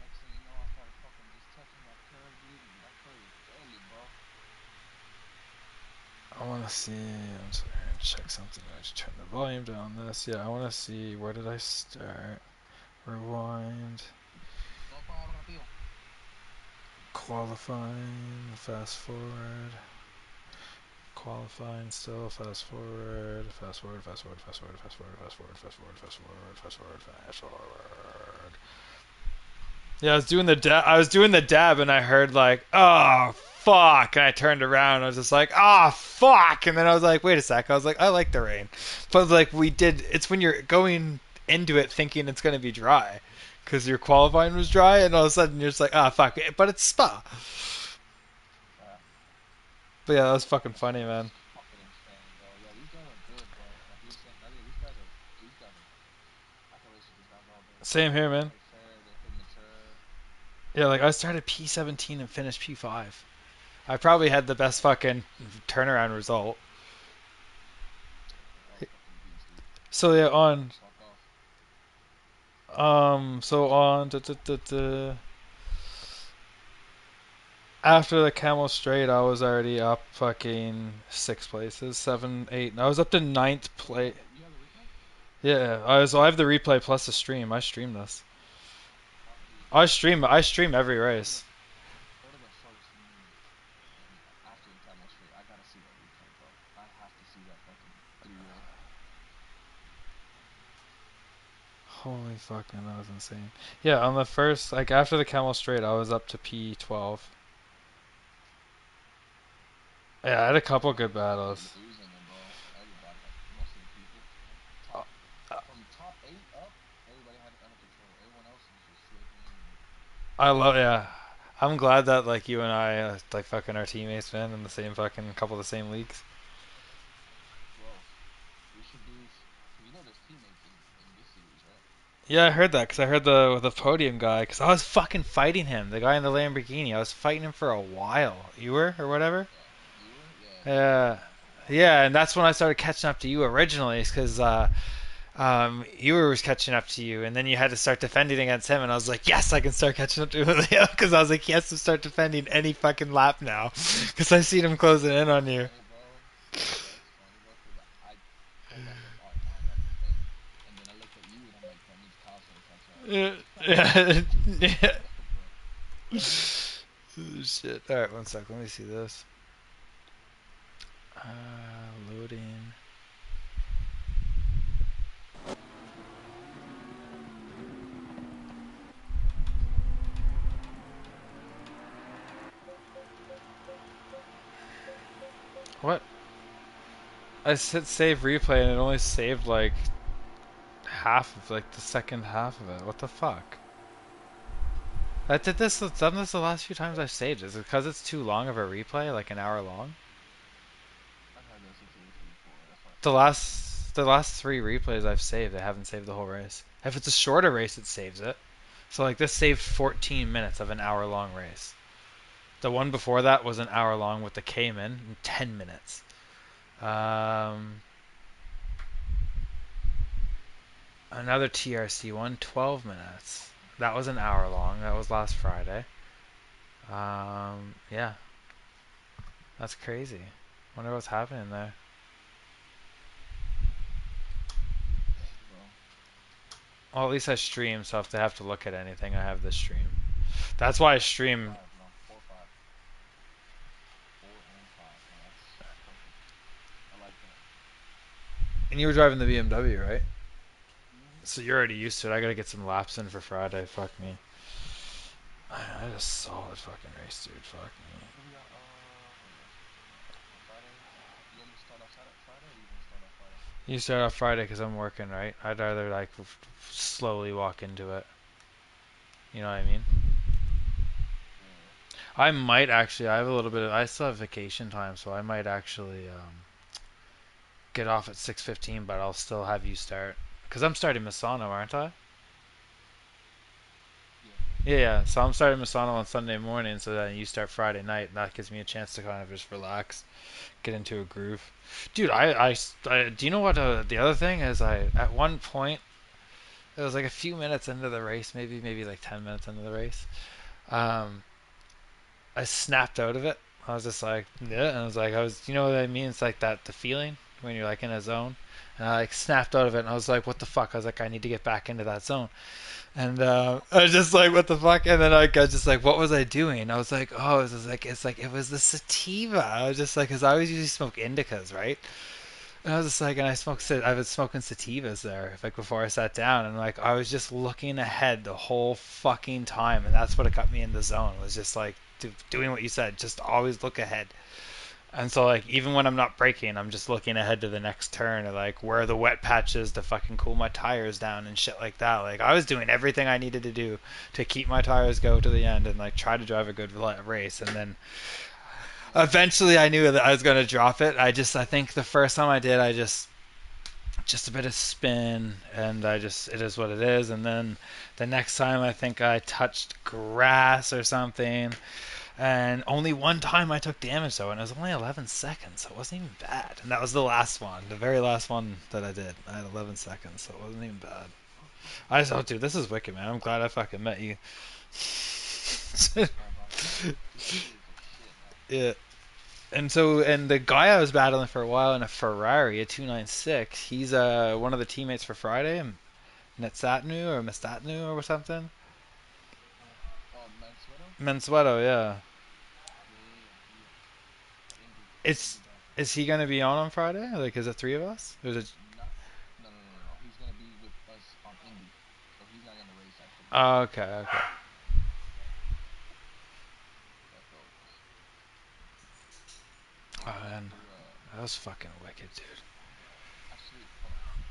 next thing you know, I started fucking just touching that curve, dude, and that curve is deadly, bro. I want to see. I'm sorry, check something. I just turn the volume down. This, yeah. I want to see where did I start. Rewind. Todo para rápido. Qualifying. Fast forward. Qualifying still. Fast forward. Fast forward. Fast forward. Fast forward. Fast forward. Fast forward. Fast forward. Fast forward. Fast forward. Fast forward. Yeah, I was doing the dab, and I heard like, "Oh fuck!" And I turned around. And I was just like, "Oh fuck!" And then I was like, "Wait a sec." I was like, "I like the rain," but like we did. It's when you're going into it thinking it's gonna be dry, because your qualifying was dry, and all of a sudden you're just like, "Ah fuck!" But it's Spa. But yeah, that was fucking funny, man. Fucking insane, bro. Yeah, these guys are good, bro. Like you were saying earlier, these guys are. I can race with these guys all day. Same here, They man. play fair. They play mature. Yeah, like I started P17 and finished P5. I probably had the best fucking turnaround result. They're all fucking beasts, dude. So yeah, on Fuck off. so on after the Camel Straight, I was already up fucking 6 places, 7, 8. I was up to ninth place. You have the replay? Yeah, I have the replay plus the stream. I stream this. Dude, I stream every race. go to the first after the camel straight. I gotta see that replay, bro. I have to see that fucking 3-way. Holy fucking, that was insane. Yeah, on the first, like after the Camel Straight, I was up to P12. Yeah, I had a couple good battles. Losing them, bro. Everybody, like most of the people, top, from top 8 up, everybody had it under control. Everyone else was just slipping. Yeah. I'm glad that like you and I like fucking our teammates, man, in the same fucking couple of the same leagues. Bro, we should do. You know, there's teammates in this series, right? Yeah, I heard that because I heard the podium guy because I was fucking fighting him, the guy in the Lamborghini. I was fighting him for a while. You were or whatever. Yeah, you were. Yeah, Yeah, yeah, and that's when I started catching up to you originally, because Ewer was catching up to you, and then you had to start defending against him, and I was like, yes, I can start catching up to Julio, because I was like, he has to start defending any fucking lap now, because I seen him closing in on you. funny, bro. That's funny, bro. Cause I told myself, all right, now I gotta defend. And then I looked at you, and I'm like, that means Kyle's gonna catch up. Yeah, yeah. Bro. Shit. All right, one sec. Let me see this. Loading. What? I said save replay and it only saved like half of like the second half of it. What the fuck? I've done this the last few times I've saved. Is it because it's too long of a replay, like an hour long? I've had that situation before. That's why. The last 3 replays I've saved, I haven't saved the whole race. If it's a shorter race, it saves it. So like this saved 14 minutes of an hour long race. The one before that was an hour long with the Cayman, in 10 minutes. Another TRC one, 12 minutes. That was an hour long. That was last Friday. Yeah. That's crazy. Wonder what's happening there. Bro. Well, at least I stream, so if they have to look at anything, I have the stream. That's why I stream. 5, no, 4, 5. 4 and 5. No, that's perfect. I like that. And you were driving the BMW, right? Mm-hmm. So you're already used to it. I gotta get some laps in for Friday. Fuck me. I had a solid fucking race, dude. Fuck me. What do we got? Friday. You want me to start off Friday, or you want to start off Friday? You start off Friday because I'm working, right? I'd rather like slowly walk into it. You know what I mean? Yeah. I might actually. I have a little bit of. I still have vacation time, so I might actually get off at 6:15. But I'll still have you start because I'm starting Misano, aren't I? Yeah. Yeah. So I'm starting Misano on Sunday morning, so then you start Friday night, and that gives me a chance to kind of just relax, get into a groove. Dude, do you know what the other thing is? I at one point it was like a few minutes into the race, maybe like 10 minutes into the race. Um, I snapped out of it. I was just like, yeah, and I was like, you know what I mean? It's like that the feeling when you're like in a zone, and I like snapped out of it, and I was like, what the fuck? I was like, I need to get back into that zone, and I was just like, what the fuck? And then I got just like, what was I doing? I was like, oh, it was the sativa. I was just like, because I always usually smoke indicas, right? And I was just like, and I was smoking sativas there, like before I sat down, and like I was just looking ahead the whole fucking time, and that's what it got me in the zone. Was just like doing what you said, just always look ahead. And so like even when I'm not braking, I'm just looking ahead to the next turn, or like where are the wet patches to fucking cool my tires down and shit like that. Like I was doing everything I needed to do to keep my tires go to the end and like try to drive a good race, and then eventually I knew that I was going to drop it. I think the first time I did, I just a bit of spin, and it is what it is. And then the next time I think I touched grass or something, and only one time I took damage though, and it was only 11 seconds, so it wasn't even bad. And that was the last one, the very last one that I did. I had 11 seconds, so it wasn't even bad. I just, oh dude, this is wicked, man. I'm glad I fucking met you. Yeah, bro. Feel free to shit, man. Yeah. And the guy I was battling for a while in a Ferrari, a 296, he's one of the teammates for Friday, Metsatnu or something. Oh, Mansueto? Mensueto, yeah. Yeah, yeah, yeah. Indy. It's Indy guy. is he gonna be on Friday? Like, is it three of us? Or is it? Not, no. He's gonna be with us on Indy, so he's not gonna race actually. Oh, okay, okay. Yeah, so Oh yeah, man, we that was fucking wicked, dude. actually hold on.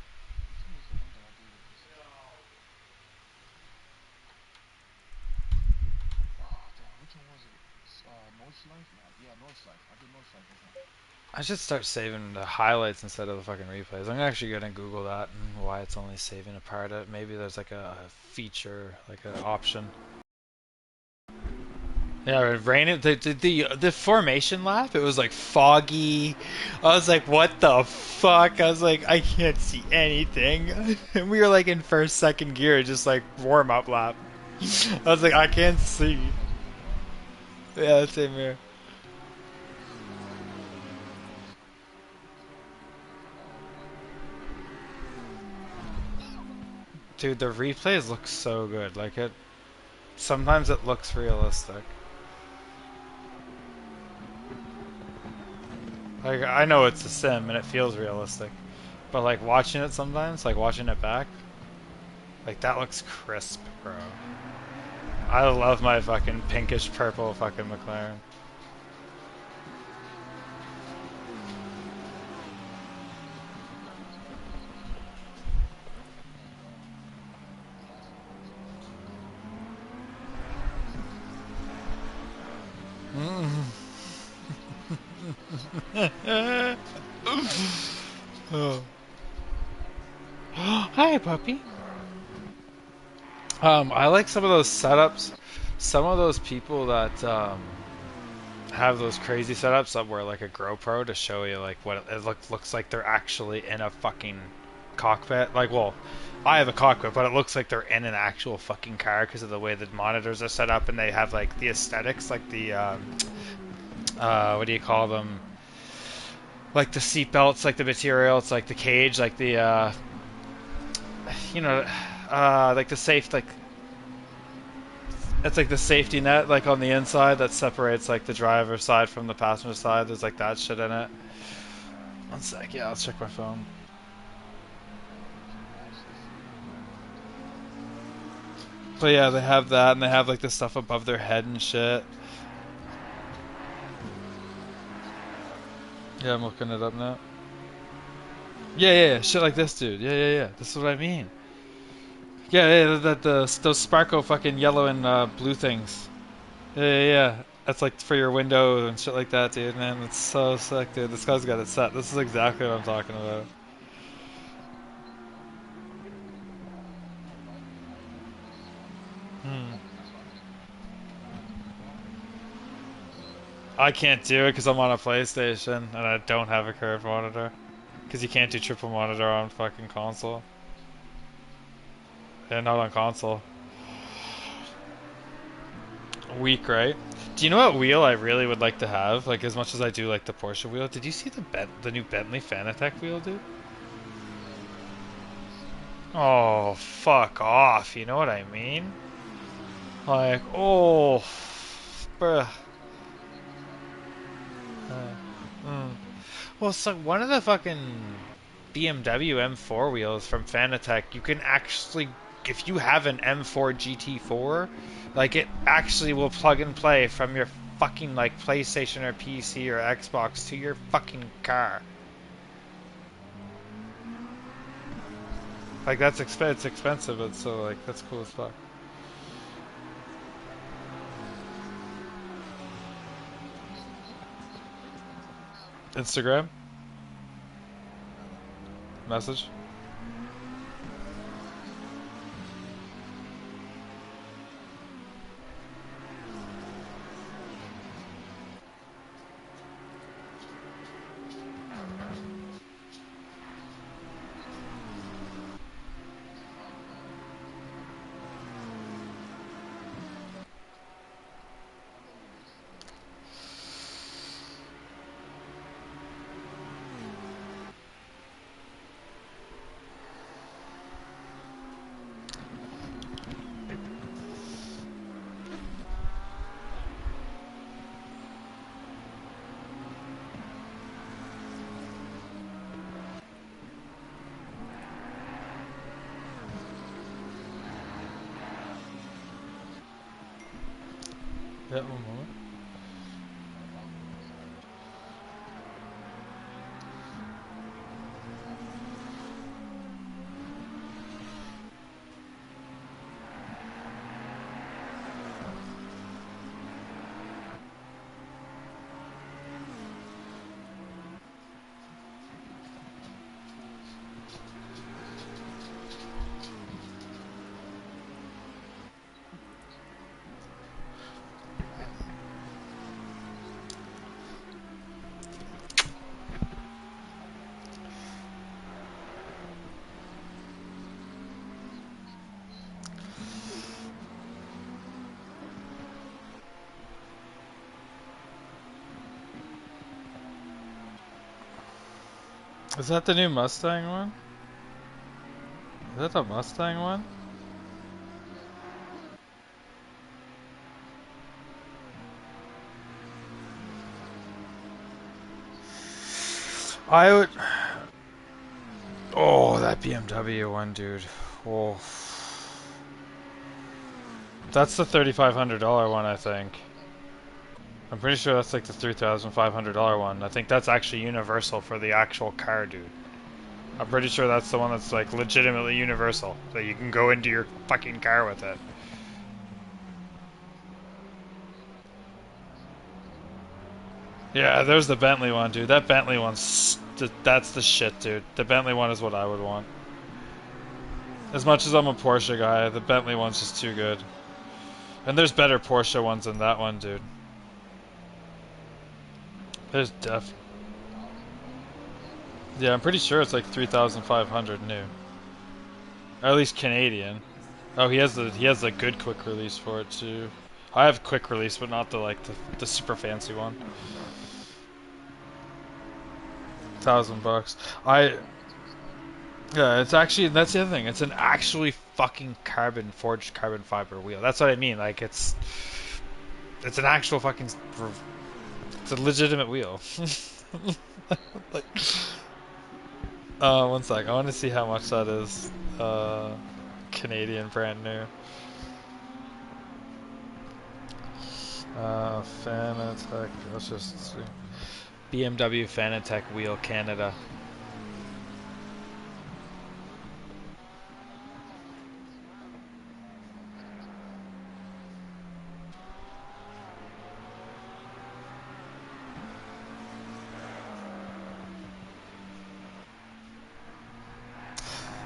Which one was the one that I did with this? Oh damn, which one was it? North Life? Yeah, North Life. I did North Life with him. I should start saving the highlights instead of the fucking replays. I'm actually gonna Google that and why it's only saving a part of it. Maybe there's like a feature, like an option. Yeah, it rained. The formation lap. It was like foggy. I was like, "What the fuck?" I was like, "I can't see anything." And we were like in first, second gear, just like warm up lap. I was like, "I can't see." That's cool, bro. Yeah, same here. Oh man. Dude, the replays look so good. Like it. Sometimes it looks realistic. Like I know it's a sim and it feels realistic, but like watching it sometimes, like watching it back, like that looks crisp, bro. I love my fucking pinkish purple fucking McLaren. Man, bro. Classic motorsports. Classic motorsports. Oh. Hi, puppy. I like some of those setups. Some of those people that have those crazy setups up where like a GoPro to show you like what it looks like they're actually in a fucking cockpit. Like, well, I have a cockpit, but it looks like they're in an actual fucking car because of the way the monitors are set up, and they have like the aesthetics, like the what do you call them? Like the seat belts, like the material, it's like the cage, like the you know, like the safe, like it's like the safety net, like on the inside that separates like the driver's side from the passenger side. There's like that shit in it. One sec, yeah, I'll check my phone. Can you actually see it? But yeah, they have that, and they have like the stuff above their head and shit. Yeah, I'm looking it up now. Yeah, shit like this, dude. Yeah. This is what I mean. Yeah, those sparkle fucking yellow and blue things. Yeah. That's like for your window and shit like that, dude. Man, it's so sick, dude. This guy's got it set. This is exactly what I'm talking about. That's cool. I mean, I invite me to race as well. Hmm. As long as I can't do it because I'm on a PlayStation and I don't have a curved monitor. Because you can't do triple monitor on fucking console. Yeah, not on console. Weak, right? Do you know what wheel I really would like to have? Like as much as I do like the Porsche wheel. Did you see the new Bentley Fanatec wheel, dude? Oh, fuck off. You know what I mean? Like, oh, bruh. Mm. Well, so one of the fucking BMW M4 wheels from Fanatec, you can actually, if you have an M4 GT4, like it actually will plug and play from your fucking like PlayStation or PC or Xbox to your fucking car. Like that's it's expensive, but so like that's cool as fuck. Instagram message. Yeah, one moment. Is that the new Mustang one? Is that the Mustang one? I would. Oh, that BMW one, dude. Oh. That's the $3,500 one, I think. I'm pretty sure that's like the $3,500 one. I think that's actually universal for the actual car, dude. I'm pretty sure that's the one that's like legitimately universal. So you can go into your fucking car with it. Yeah, there's the Bentley one, dude. That Bentley one's... That's the shit, dude. The Bentley one is what I would want. As much as I'm a Porsche guy, the Bentley one's just too good. And there's better Porsche ones than that one, dude. There's def... Yeah, I'm pretty sure it's like 3,500 new. Or at least Canadian. Oh, he has the good quick release for it too. I have quick release, but not the super fancy one. $1,000. Yeah, it's actually, that's the other thing. It's an actually fucking forged carbon fiber wheel. That's what I mean. Like it's an actual fucking, it's a legitimate wheel. Like, one sec. I want to see how much that is. Canadian brand new. Fanatec. Let's just see. BMW Fanatec wheel, Canada.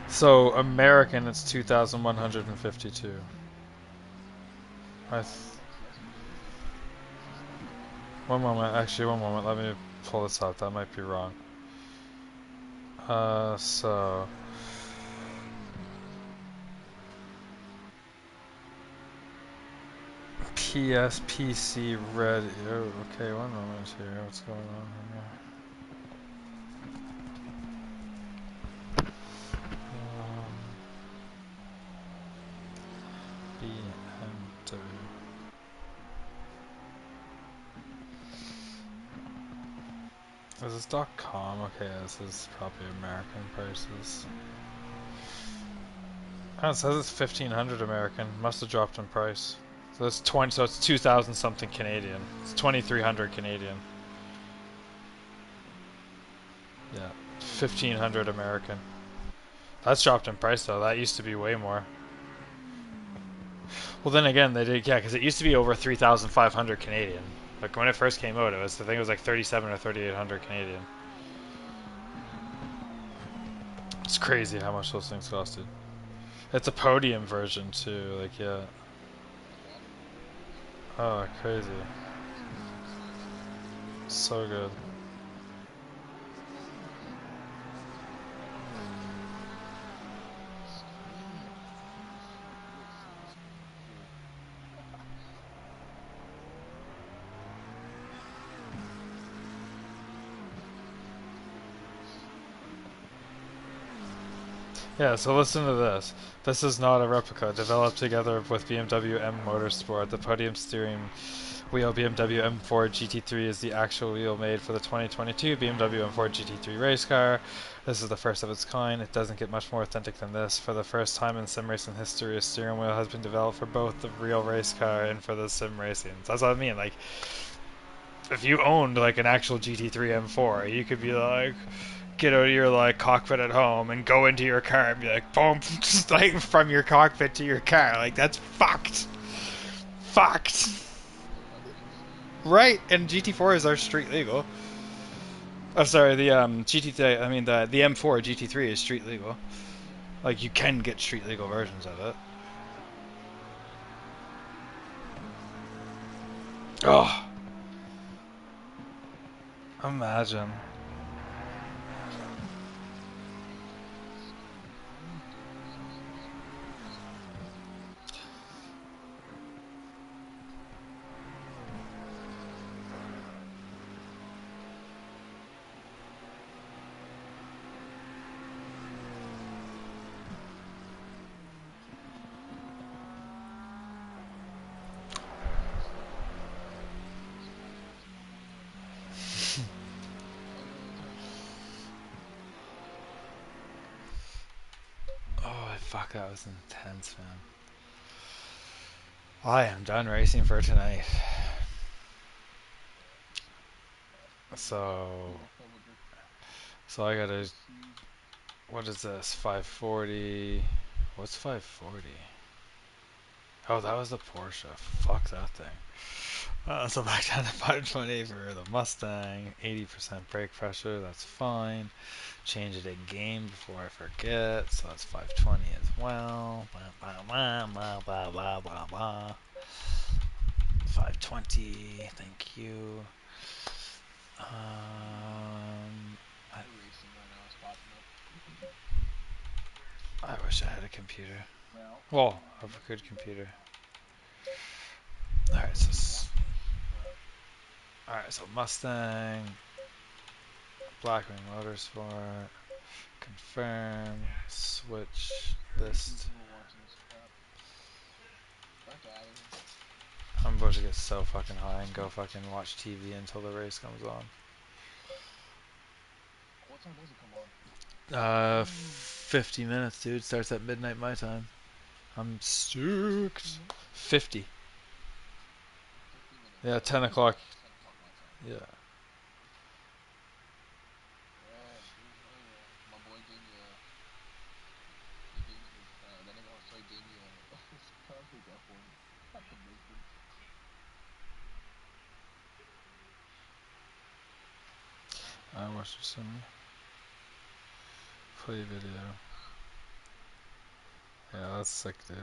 So American, it's 2,152. One moment, actually, one moment. Let me pull this up. That might be wrong. So PSPC ready. Oh, okay, one moment here. What's going on here? BMW. Is this .com? Okay, this is probably American prices. Oh, it says it's 1,500 American. Must have dropped in price. So it's 20. So it's 2,000 something Canadian. It's 2,300 Canadian. Yeah, 1,500 American. That's dropped in price though. That used to be way more. Well, then again, they did, yeah, because it used to be over 3,500 Canadian. Like when it first came out, I think it was like 37 or 3,800 Canadian. It's crazy how much those things costed. It's a podium version too. Like yeah. Oh, crazy. So good. Yeah, so listen to this. This is not a replica. Developed together with BMW M Motorsport. The podium steering wheel BMW M4 GT3 is the actual wheel made for the 2022 BMW M4 GT3 race car. This is the first of its kind. It doesn't get much more authentic than this. For the first time in sim racing history, a steering wheel has been developed for both the real race car and for the sim racing. So that's what I mean. Like, if you owned like an actual GT3 M4, you could be like, get out of your like cockpit at home and go into your car and be like, boom, just like from your cockpit to your car. Like that's fucked. Fucked. Right, and GT4s are street legal. Oh, sorry, the GT3. I mean the M4 GT3 is street legal. Like you can get street legal versions of it. Oh, imagine. Oh, fuck, that was intense, man. I am done racing for tonight. So, so I gotta. What is this? 540. What's 540? Oh, that was the Porsche. Fuck that thing. So back down to 520 for the Mustang. 80% brake pressure. That's fine. Change it in game before I forget. So that's 520 as well. Blah, blah, blah, blah, blah, blah, blah. 520. Thank you. I, I wish I had a computer. Well, I have a good computer. Alright, so Mustang, Blackwing Motorsport, confirm, switch, list. I'm about to get so fucking high and go fucking watch TV until the race comes on. What time does it come on? 50 minutes, dude. Starts at midnight my time. I'm stoked. 50. Yeah, 10 o'clock. 10 o'clock my time. Yeah. My boy gave me that nigga also gave me a conflict that for me. I can make them. I watched some play video. Yeah, that's sick, dude.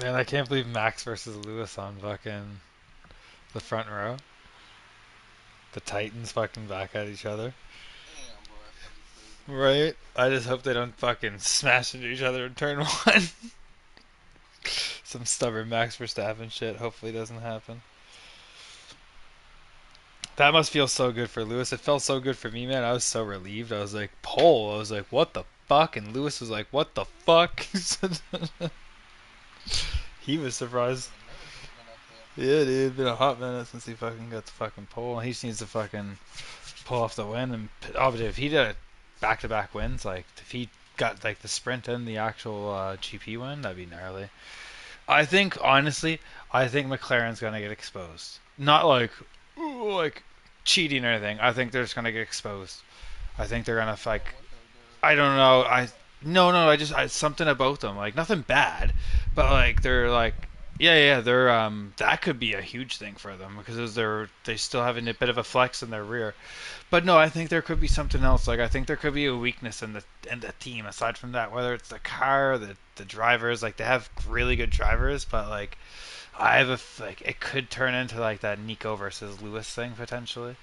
Man, I can't believe Max versus Lewis on fucking the front row. The Titans fucking back at each other. Damn, bro, that's fucking crazy. Right? I just hope they don't fucking smash into each other in turn one. Some stubborn Max Verstappen shit hopefully doesn't happen. That must feel so good for Lewis. It felt so good for me, man. I was so relieved. I was like, pole. I was like, what the fuck? And Lewis was like, what the fuck? He was It's surprised. been a minute since he's been up there. Yeah, dude. Been a hot minute since he fucking got the fucking pole. He just needs to fucking pull off the win. And oh, but if he did back-to-back wins, like if he got like the sprint and the actual GP win, that'd be gnarly. I think honestly, I think McLaren's gonna get exposed. Not like ooh, like cheating or anything. I think they're just gonna get exposed. I think they're gonna But like what they're I don't know. doing. No. I something about them like nothing bad, but like they're like yeah. They're that could be a huge thing for them because they still have a bit of a flex in their rear. But no, I think there could be something else. Like I think there could be a weakness in the team aside from that. Whether it's the car, the drivers. Like they have really good drivers, but like I have like it could turn into like that Nico versus Lewis thing potentially.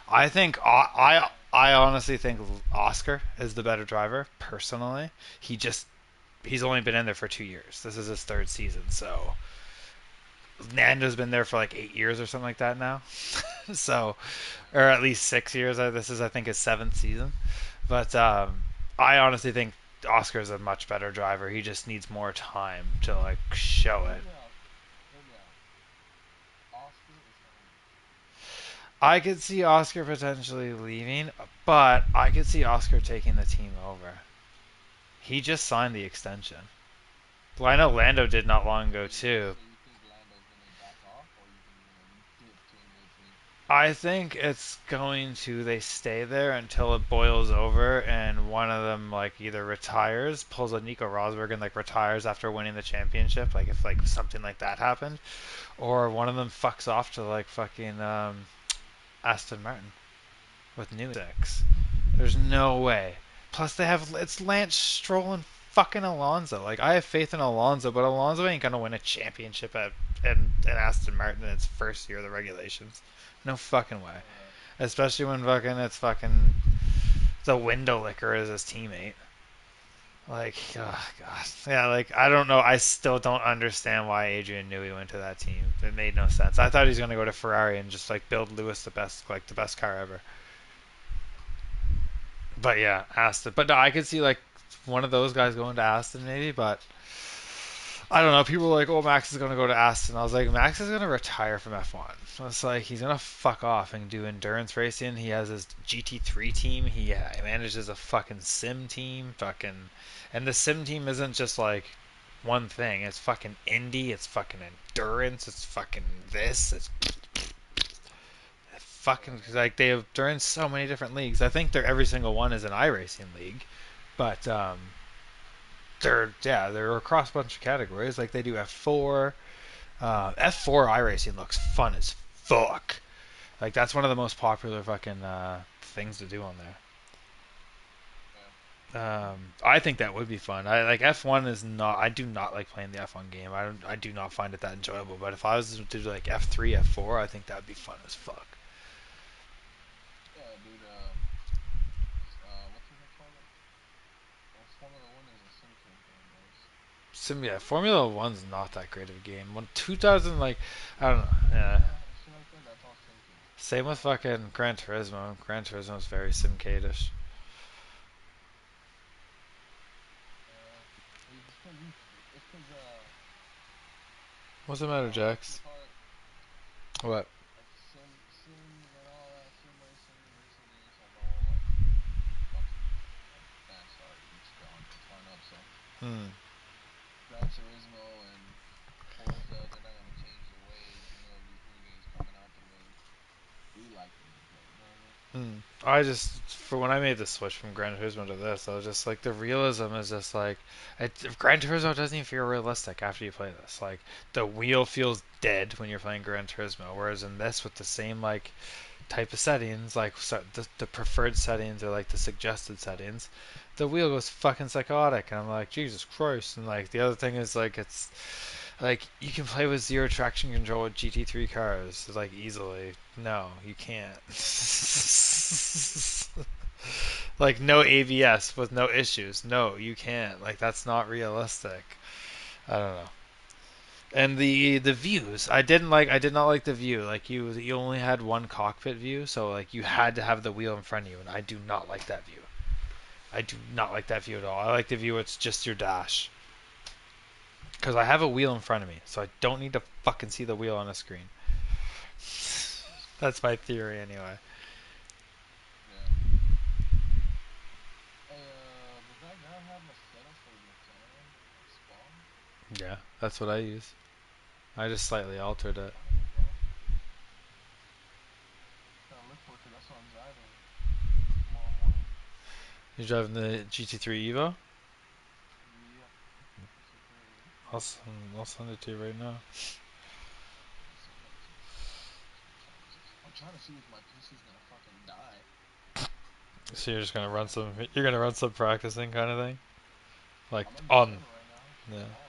I think I honestly think Oscar is the better driver personally. He's only been in there for 2 years. This is his third season, so Nando's been there for like 8 years or something like that now. So, or at least 6 years. This is I think his seventh season. But I honestly think Oscar's a much better driver. He just needs more time to like show Hear it. me out. Hear me out. Oscar is gonna leave. I could see Oscar potentially leaving, but I could see Oscar taking the team over. He just signed the extension. Well, I know Lando did not long ago too. So you think Lando's gonna back off, or you think he's gonna dip to another team? I think it's going to they stay there until it boils over and one of them like either retires, pulls a Nico Rosberg and like retires after winning the championship, like if like something like that happened, or one of them fucks off to like fucking Aston Martin with new six. There's no way. Plus they have it's Lance Stroll and fucking Alonso. Like I have faith in Alonso, but Alonso ain't gonna win a championship in Aston Martin in its first year of the regulations. No fucking way. Especially when fucking it's fucking the window licker is his teammate. Like, oh god, yeah. Like I don't know. I still don't understand why Adrian Newey went to that team. It made no sense. I thought he was gonna go to Ferrari and just like build Lewis the best car ever. But yeah, Aston. But no, I could see like one of those guys going to Aston maybe. But I don't know. People are like, oh, Max is gonna go to Aston. I was like, Max is gonna retire from F1. It's like he's gonna fuck off and do endurance racing. He has his GT3 team. He manages a fucking sim team. Fucking, and the sim team isn't just like one thing. It's fucking Indy. It's fucking endurance. It's fucking this. It's fucking like they're in so many different leagues. I think they're every single one is an iRacing league, but they're across a bunch of categories. Like they do F4. F4 iRacing looks fun as fuck. Like that's one of the most popular fucking things to do on there. I think that would be fun. I like F1 is not. I do not like playing the F1 game. I do not find it that enjoyable. But if I was to do like F3, F4, I think that would be fun as fuck. Yeah, dude. What's it called? Formula One is a simulator game, guys. Yeah, Formula One's not that great of a game. When 2000, like, I don't know. Yeah. Yeah, shit like that. That's all simulator. Same with fucking Gran Turismo. Gran Turismo is very simcadish. It's cause What's the matter, what's Jax? it called? What? Like sim and all that sim racing games have all like fucking like fans are each gone up. So Hmm. Gran Turismo and Forza, they're not gonna change the way these new games coming out the way we like them to play. You know what I mean? Hmm. I just for when I made the switch from Gran Turismo to this, I was just like the realism is just like Gran Turismo doesn't even feel realistic after you play this. Like the wheel feels dead when you're playing Gran Turismo, whereas in this with the same like type of settings, like the preferred settings or like the suggested settings, the wheel goes fucking psychotic, and I'm like Jesus Christ. And like the other thing is like it's Like, you can play with zero traction control with GT3 cars, like, easily. No, you can't. Like, no ABS with no issues. No, you can't. Like, that's not realistic. I don't know. And the views, I did not like the view. Like, you only had one cockpit view, so like you had to have the wheel in front of you, and I do not like that view. I do not like that view at all. I like the view where it's just your dash. Because I have a wheel in front of me, so I don't need to fucking see the wheel on a screen. That's my theory, anyway. Yeah. Hey, does that guy have a setup for McLaren spawn? Yeah, that's what I use. I just slightly altered it. I don't know, bro. Gotta look for it 'cause that's what I'm driving tomorrow morning. You're driving the GT3 Evo? Yeah. This is great. I'll send it to you right now. I'm trying to see if my PC's gonna fucking die. So you're just gonna run some. You're gonna run some practicing kind of thing, like I'm in on. Barcelona right now. Yeah. Oh.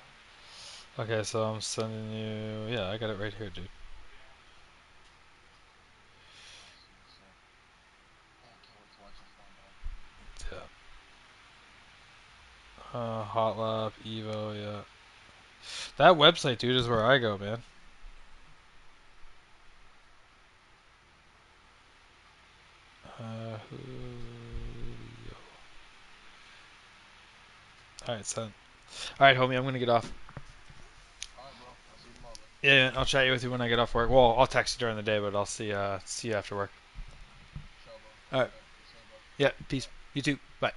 Okay, so I'm sending you. Yeah, I got it right here, dude. I see what's up. Man, I can't wait to watch F1, dog. Yeah. Hot Lap, Evo, yeah. That website, dude, is where I go, man. Julio. Alright, son. Alright, homie, I'm gonna get off. Alright, bro. I'll see you tomorrow, man. Yeah, I'll chat you with you when I get off work. Well, I'll text you during the day, but I'll see you after work. Ciao, bro. Alright. Okay. Same, bro. Yeah, peace. You too. Bye.